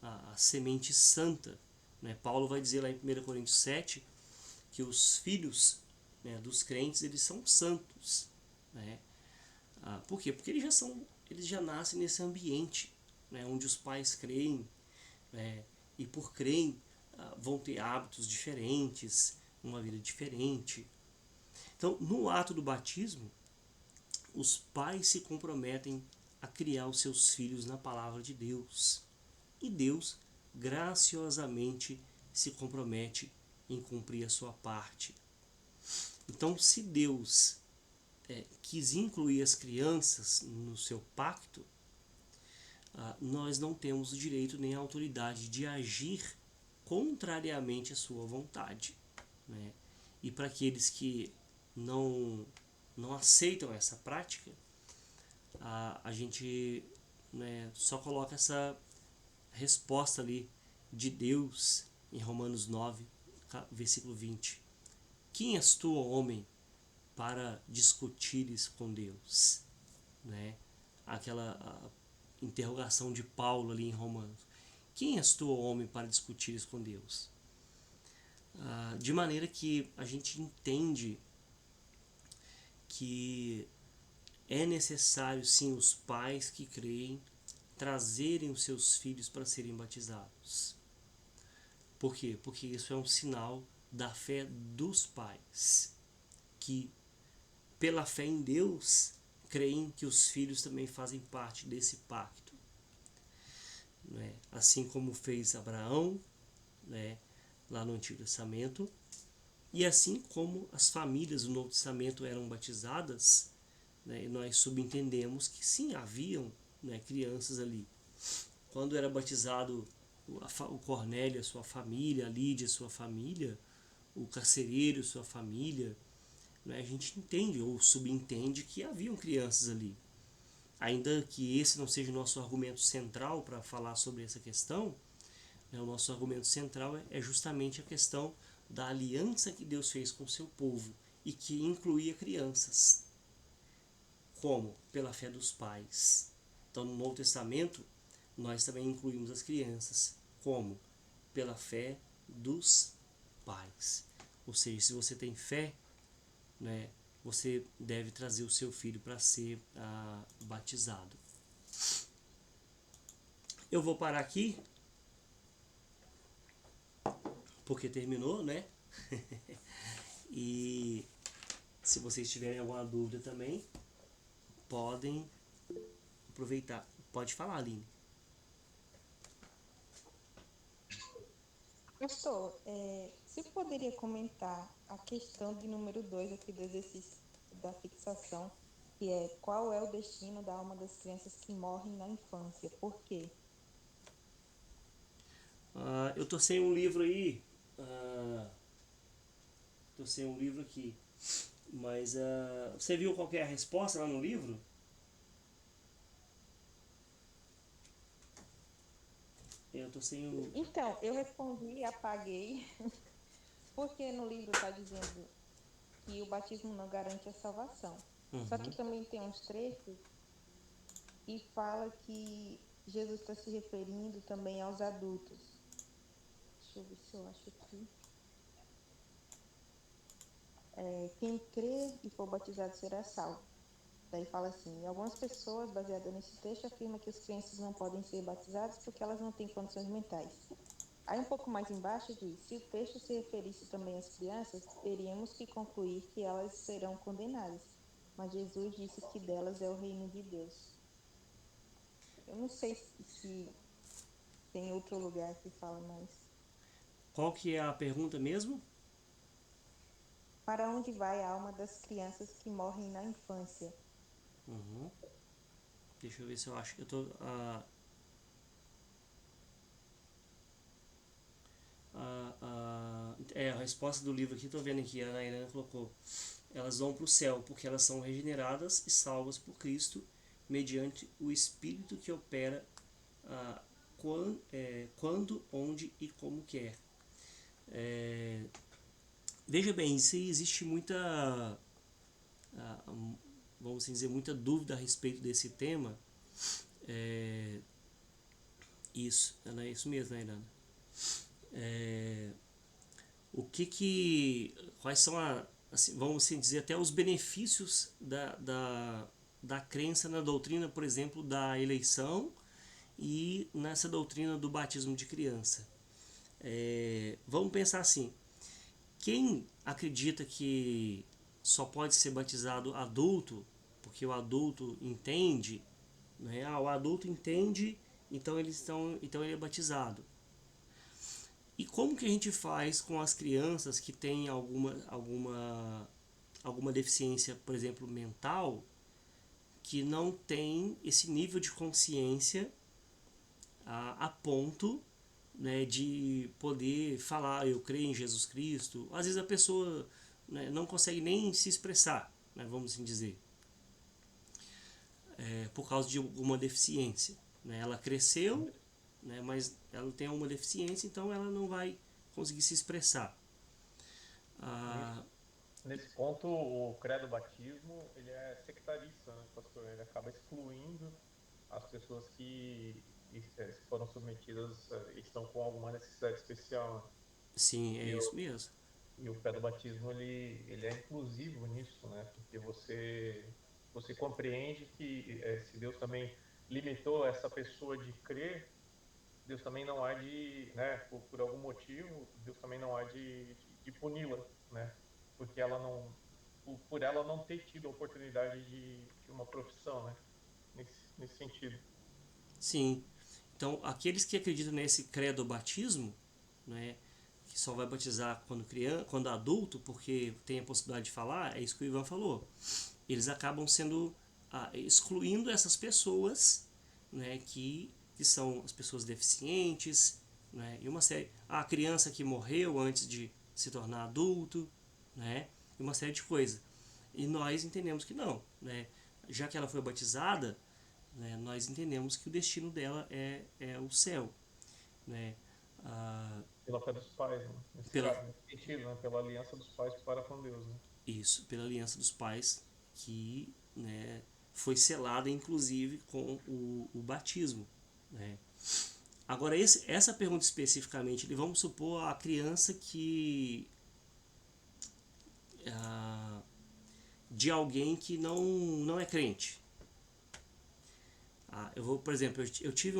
a semente santa. Né? Paulo vai dizer lá em 1 Coríntios 7 que os filhos, né, dos crentes, eles são santos. Né? Por quê? Porque eles já nascem nesse ambiente, né, onde os pais creem, né, e por crem vão ter hábitos diferentes, uma vida diferente. Então, no ato do batismo, os pais se comprometem a criar os seus filhos na palavra de Deus. E Deus graciosamente se compromete em cumprir a sua parte. Então, se Deus quis incluir as crianças no seu pacto, nós não temos o direito nem a autoridade de agir contrariamente à sua vontade. Né? E para aqueles que não aceitam essa prática, a gente, né, só coloca essa resposta ali de Deus em Romanos 9, versículo 20. Quem és tu, homem, para discutires com Deus? Né? Aquela interrogação de Paulo ali em Romanos. Quem és tu, homem, para discutires com Deus? De maneira que a gente entende que é necessário sim os pais que creem trazerem os seus filhos para serem batizados. Por quê? Porque isso é um sinal da fé dos pais, que pela fé em Deus creem que os filhos também fazem parte desse pacto. Né? Assim como fez Abraão, né, lá no Antigo Testamento, e assim como as famílias do Novo Testamento eram batizadas, né, nós subentendemos que sim, haviam, né, crianças ali. Quando era batizado o Cornélio, a sua família, a Lídia, a sua família, o carcereiro, a sua família, né, a gente entende ou subentende que haviam crianças ali. Ainda que esse não seja o nosso argumento central para falar sobre essa questão, né, o nosso argumento central é justamente a questão da aliança que Deus fez com o seu povo e que incluía crianças. Como? Pela fé dos pais. Então, no Novo Testamento, nós também incluímos as crianças. Como? Pela fé dos pais. Ou seja, se você tem fé, né, você deve trazer o seu filho para ser batizado. Eu vou parar aqui, porque terminou, né? E se vocês tiverem alguma dúvida também, podem aproveitar. Pode falar, Aline. Pastor, você poderia comentar a questão de número 2 aqui do exercício da fixação, que é qual é o destino da alma das crianças que morrem na infância? Por quê? Eu tô sem um livro aí. Tô sem um livro aqui. Mas você viu qual que é a resposta lá no livro? Eu tô sem o. Então, eu respondi, apaguei, porque no livro está dizendo que o batismo não garante a salvação. Só que Uhum. também tem uns trechos e fala que Jesus está se referindo também aos adultos. Deixa eu ver se eu acho aqui. Quem crê e for batizado será salvo. Daí fala assim, algumas pessoas, baseadas nesse texto, afirmam que as crianças não podem ser batizadas porque elas não têm condições mentais. Aí um pouco mais embaixo diz, se o texto se referisse também às crianças, teríamos que concluir que elas serão condenadas. Mas Jesus disse que delas é o reino de Deus. Eu não sei se tem outro lugar que fala mais. Qual que é a pergunta mesmo? Para onde vai a alma das crianças que morrem na infância? Uhum. Deixa eu ver se eu acho que eu tô... a resposta do livro aqui, tô vendo aqui, a Nairana colocou. Elas vão para o céu, porque elas são regeneradas e salvas por Cristo, mediante o Espírito que opera quando, onde e como quer. Veja bem, isso aí existe muita, vamos assim dizer, muita dúvida a respeito desse tema. Isso, é isso mesmo, Nairana. Quais são assim, vamos assim dizer, até os benefícios da crença na doutrina, por exemplo, da eleição e nessa doutrina do batismo de criança. Vamos pensar assim, quem acredita que só pode ser batizado adulto, porque o adulto entende, né? O adulto entende, então então ele é batizado. E como que a gente faz com as crianças que têm alguma deficiência, por exemplo, mental, que não tem esse nível de consciência a ponto, né, de poder falar, eu creio em Jesus Cristo? Às vezes a pessoa, né, não consegue nem se expressar, né, vamos assim dizer, por causa de alguma deficiência. Né? Ela cresceu, né, mas ela tem alguma deficiência, então ela não vai conseguir se expressar. Nesse, nesse ponto, o credo batismo, ele é sectarista, né, pastor? Ele acaba excluindo as pessoas que foram submetidas, estão com alguma necessidade especial, né? Sim, é E isso o, mesmo. e o credo batismo, ele é inclusivo nisso, né? Porque você compreende que se Deus também limitou essa pessoa de crer, Deus também não há de, né, por algum motivo, Deus também não há de puni-la, né? Porque ela não, por ela não ter tido a oportunidade de uma profissão, né? Nesse sentido. Sim. Então, aqueles que acreditam nesse credo batismo, né, que só vai batizar quando criança, quando adulto, porque tem a possibilidade de falar, é isso que o Ivan falou. Eles acabam sendo excluindo essas pessoas, né, que são as pessoas deficientes, né, e uma série, a criança que morreu antes de se tornar adulto, né, e uma série de coisas. E nós entendemos que não, né, já que ela foi batizada, né, nós entendemos que o destino dela é o céu, né, Pela fé dos pais, né? pela, Nesse sentido, né? Pela aliança dos pais para com Deus, né? isso, pela aliança dos pais que, né, foi selada inclusive com o batismo, né. Agora essa pergunta especificamente, vamos supor a criança que de alguém que não é crente. Eu vou, por exemplo, eu tive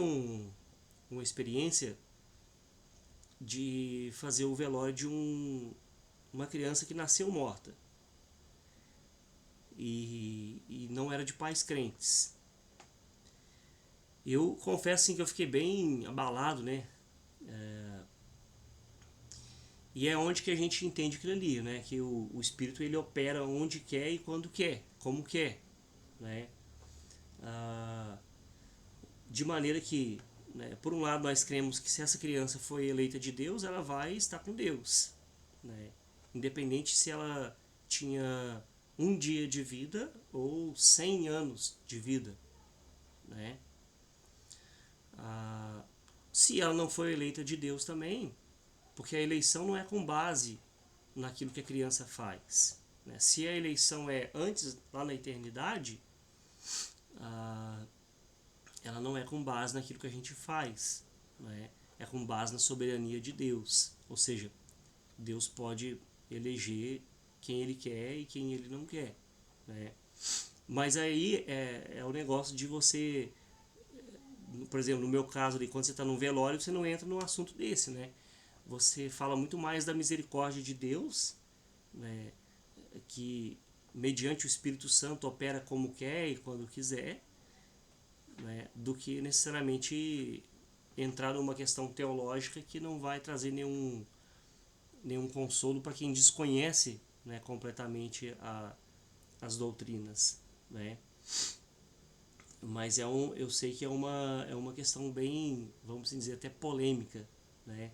uma experiência de fazer o velório de uma criança que nasceu morta e não era de pais crentes. Eu confesso assim, que eu fiquei bem abalado, né? E é onde que a gente entende aquilo ali, né? Que o espírito ele opera onde quer e quando quer, como quer, né? De maneira que, né, por um lado nós cremos que se essa criança foi eleita de Deus, ela vai estar com Deus, né? Independente se ela tinha um dia de vida ou 100 anos de vida, né? Se ela não foi eleita de Deus também, porque a eleição não é com base naquilo que a criança faz, né? Se a eleição é antes, lá na eternidade, ela não é com base naquilo que a gente faz, né? É com base na soberania de Deus, ou seja, Deus pode eleger quem ele quer e quem ele não quer, né? Mas aí é o negócio de você, por exemplo, no meu caso ali, quando você está num velório, você não entra num assunto desse, né? Você fala muito mais da misericórdia de Deus, né? Que mediante o Espírito Santo opera como quer e quando quiser, né? Do que necessariamente entrar numa questão teológica que não vai trazer nenhum consolo para quem desconhece, né, completamente as doutrinas, né? Mas eu sei que é uma questão bem, vamos dizer, até polêmica, né?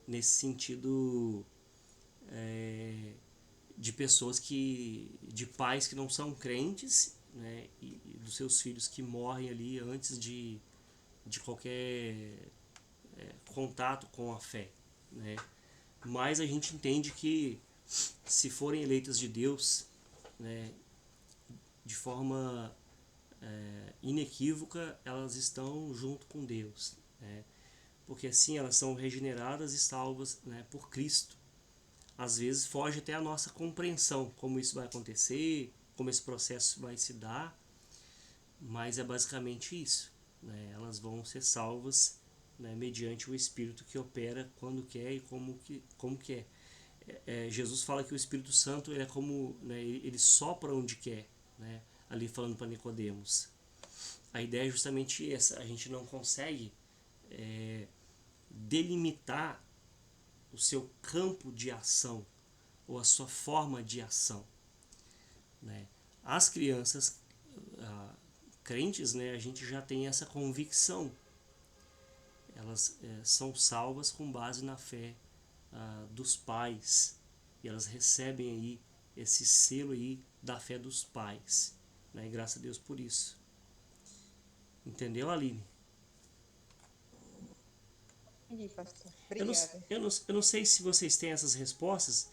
Nesse sentido, de pessoas de pais que não são crentes, né? E dos seus filhos que morrem ali antes de qualquer contato com a fé, né? Mas a gente entende que se forem eleitas de Deus, né, de forma inequívoca, elas estão junto com Deus, né? Porque assim elas são regeneradas e salvas, né, por Cristo. Às vezes foge até a nossa compreensão como isso vai acontecer, como esse processo vai se dar, mas é basicamente isso, né? Elas vão ser salvas, né, mediante o Espírito que opera quando quer e como quer. Jesus fala que o Espírito Santo ele é como, né, ele sopra onde quer, né? Ali falando para Nicodemos. A ideia é justamente essa. A gente não consegue delimitar o seu campo de ação ou a sua forma de ação, né? As crianças crentes, né, a gente já tem essa convicção. Elas são salvas com base na fé dos pais, e elas recebem aí esse selo aí da fé dos pais, né? E graças a Deus por isso. Entendeu, Aline? Entendi, pastor. Eu não, Obrigada. eu não sei se vocês têm essas respostas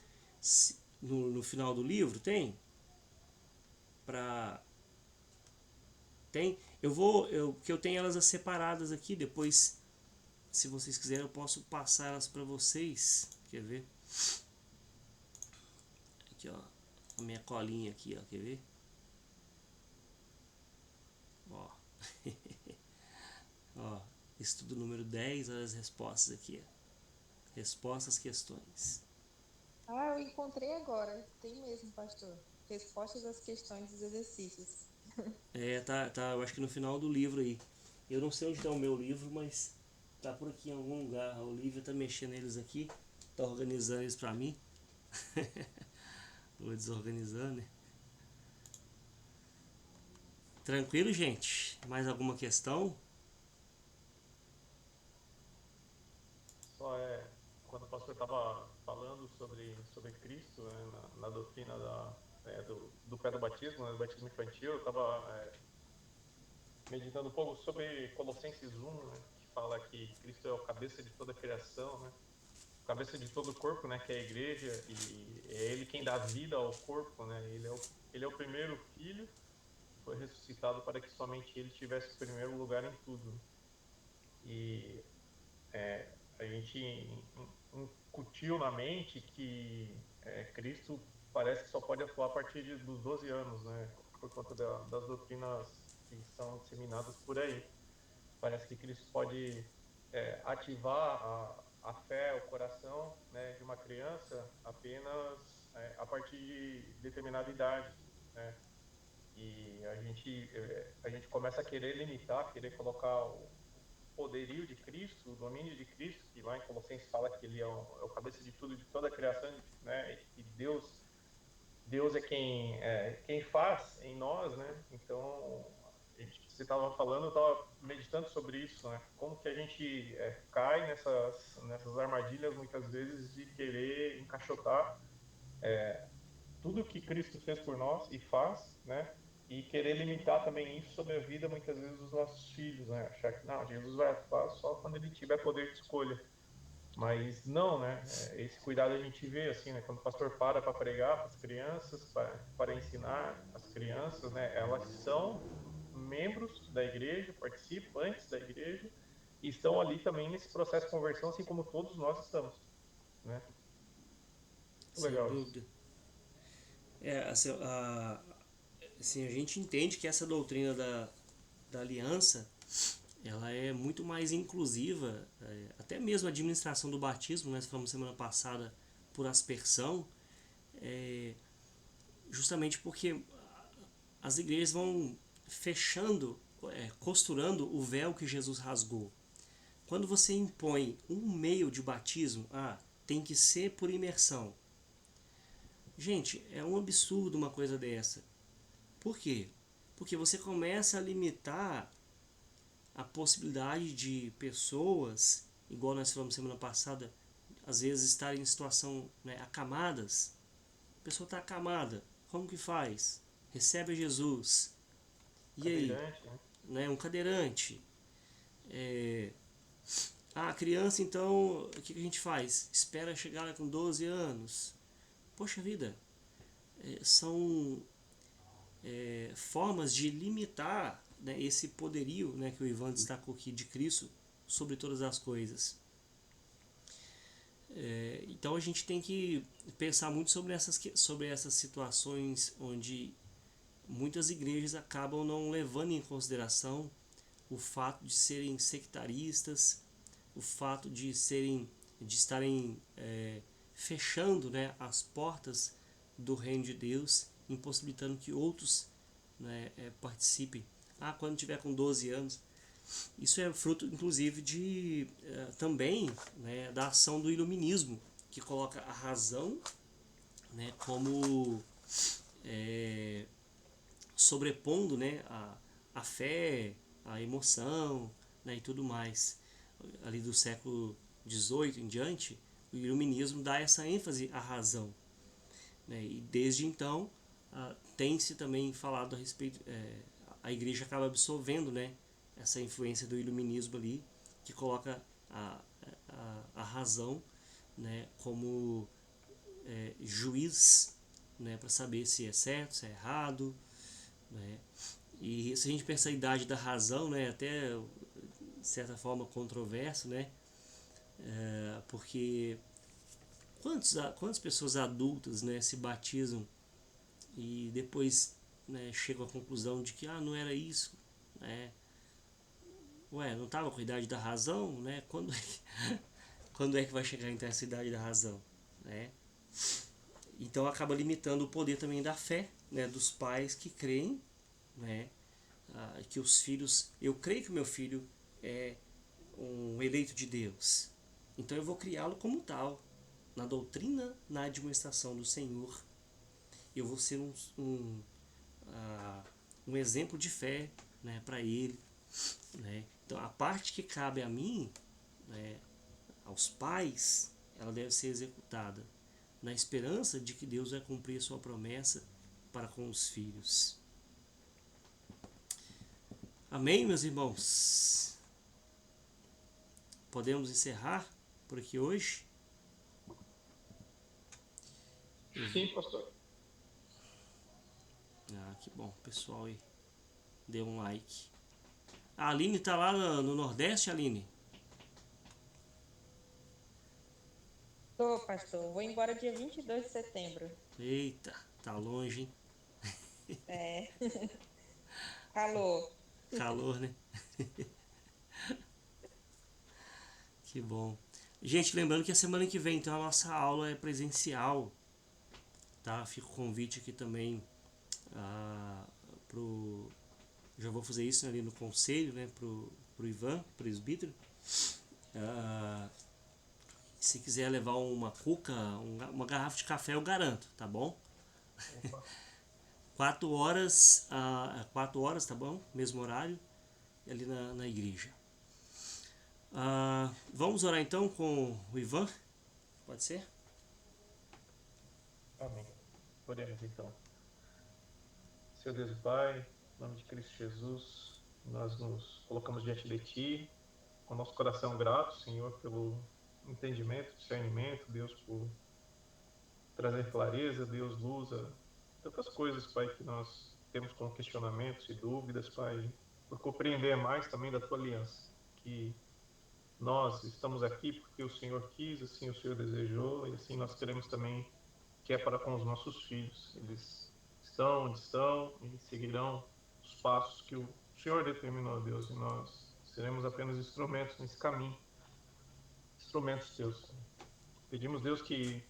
no final do livro, tem? Pra, tem? Que eu tenho elas separadas aqui, depois, se vocês quiserem, eu posso passar elas para vocês. Quer ver? Aqui, ó, a minha colinha aqui, ó, quer ver? Ó. Ó, estudo número 10, olha as respostas aqui, ó. Respostas às questões. Ah, eu encontrei agora. Tem mesmo, pastor. Respostas às questões dos exercícios. Tá, eu acho que no final do livro aí. Eu não sei onde está o meu livro, mas tá por aqui em algum lugar. A Olivia tá mexendo neles aqui, tá organizando eles pra mim. Vou desorganizando, né? Tranquilo, gente? Mais alguma questão? Só quando o pastor estava falando sobre Cristo, né, na doutrina do pé do batismo, né, do batismo infantil, eu estava meditando um pouco sobre Colossenses 1, né, que fala que Cristo é o cabeça de toda a criação, né, cabeça de todo o corpo, né, que é a igreja, e é Ele quem dá vida ao corpo, né, ele é o primeiro filho, foi ressuscitado para que somente Ele tivesse o primeiro lugar em tudo. E a gente incutiu na mente que Cristo parece que só pode atuar a partir dos 12 anos, né, por conta das doutrinas que são disseminadas por aí. Parece que Cristo pode ativar a fé, o coração, né, de uma criança apenas a partir de determinada idade, né? E a gente começa a querer limitar, querer colocar o poderio de Cristo, o domínio de Cristo, que lá em Colossenses fala que ele é o cabeça de tudo, de toda a criação, né? E Deus é quem faz em nós, né? Então, você estava falando, eu estava meditando sobre isso, né? Como que a gente cai nessas armadilhas, muitas vezes, de querer encaixotar tudo que Cristo fez por nós e faz, né? E querer limitar também isso sobre a vida, muitas vezes, dos nossos filhos, né? Achar que, não, Jesus vai atuar só quando ele tiver poder de escolha. Mas não, né? Esse cuidado a gente vê, assim, né? Quando o pastor para pregar para as crianças, para ensinar as crianças, né? Elas são membros da igreja, participantes da igreja, e estão ali também nesse processo de conversão, assim como todos nós estamos, né? Muito Sem legal isso. dúvida. Assim, a gente entende que essa doutrina da aliança ela é muito mais inclusiva, até mesmo a administração do batismo, nós falamos semana passada por aspersão, justamente porque as igrejas vão fechando, costurando o véu que Jesus rasgou. Quando você impõe um meio de batismo, tem que ser por imersão. Gente, é um absurdo uma coisa dessa. Por quê? Porque você começa a limitar a possibilidade de pessoas, igual nós falamos semana passada, às vezes estarem em situação, né, acamadas. A pessoa está acamada, como que faz? Recebe Jesus. E aí? Cadeirante, né? Né, um cadeirante. A criança, então, o que a gente faz? Espera chegar lá com 12 anos. Poxa vida, são formas de limitar, né, esse poderio, né, que o Ivan destacou aqui de Cristo sobre todas as coisas. Então a gente tem que pensar muito sobre essas situações onde muitas igrejas acabam não levando em consideração o fato de serem sectaristas, o fato de estarem fechando, né, as portas do reino de Deus, impossibilitando que outros, né, participem. Quando tiver com 12 anos. Isso é fruto, inclusive, de também, né, da ação do iluminismo, que coloca a razão, né, como sobrepondo, né, a fé, a emoção, né, e tudo mais. Ali do século XVIII em diante, o iluminismo dá essa ênfase à razão. Né, e desde então tem-se também falado a respeito, a igreja acaba absorvendo, né, essa influência do iluminismo ali, que coloca a razão, né, como juiz, né, para saber se é certo, se é errado, né. E se a gente pensar a idade da razão, né, até de certa forma controverso, né, porque quantas pessoas adultas, né, se batizam e depois, né, chegam à conclusão de que não era isso, né? Não estava com a idade da razão, né? Quando é que vai chegar então essa idade da razão, né? Então acaba limitando o poder também da fé, né, dos pais que creem, né, que os filhos, eu creio que o meu filho é um eleito de Deus, então eu vou criá-lo como tal, na doutrina, na administração do Senhor. Eu vou ser um exemplo de fé, né, para ele, né? Então a parte que cabe a mim, né, aos pais, ela deve ser executada na esperança de que Deus vai cumprir a sua promessa para com os filhos. Amém, meus irmãos? Podemos encerrar por aqui hoje? Sim, pastor. Que bom, pessoal aí deu um like. A Aline tá lá no Nordeste, Aline? Tô, pastor. Vou embora dia 22 de setembro. Eita, tá longe, hein? É. Calor. Calor, né? Que bom. Gente, lembrando que a semana que vem, então, a nossa aula é presencial, tá? Fica o convite aqui também pro... Já vou fazer isso ali no conselho, né? Pro Ivan, presbítero. Se quiser levar uma cuca, uma garrafa de café, eu garanto, tá bom? 4 horas, 4 horas, tá bom? Mesmo horário, ali na igreja. Vamos orar então com o Ivan? Pode ser? Amém. Oremos então. Senhor Deus e Pai, em nome de Cristo Jesus, nós nos colocamos diante de Ti, com nosso coração grato, Senhor, pelo entendimento, discernimento, Deus, por trazer clareza, Deus, luz a tantas coisas, Pai, que nós temos como questionamentos e dúvidas, Pai, por compreender mais também da Tua aliança, que nós estamos aqui porque o Senhor quis, assim o Senhor desejou, e assim nós queremos também que é para com os nossos filhos. Eles estão onde estão e seguirão os passos que o Senhor determinou, Deus, e nós seremos apenas instrumentos nesse caminho, instrumentos teus, Senhor. Pedimos, Deus, que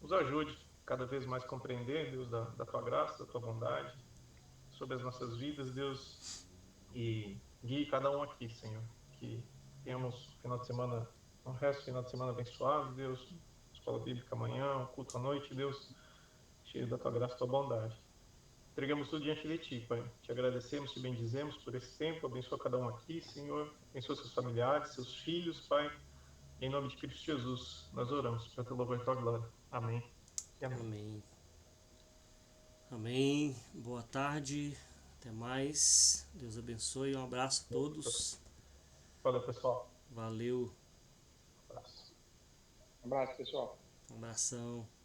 nos ajude cada vez mais a compreender, Deus, da tua graça, da tua bondade sobre as nossas vidas, Deus, e guie cada um aqui, Senhor, que tenhamos final de semana, um resto de final de semana abençoado, Deus, escola bíblica amanhã, um culto à noite, Deus, cheio da tua graça e tua bondade. Entregamos tudo diante de ti, Pai. Te agradecemos, te bendizemos por esse tempo, abençoa cada um aqui, Senhor, abençoa seus familiares, seus filhos, Pai, em nome de Cristo Jesus, nós oramos, para teu louvor e tua glória. Amém. E amém. Amém. Amém. Boa tarde. Até mais. Deus abençoe. Um abraço a todos. Valeu, pessoal. Valeu. Um abraço. Um abraço, pessoal. Um abração.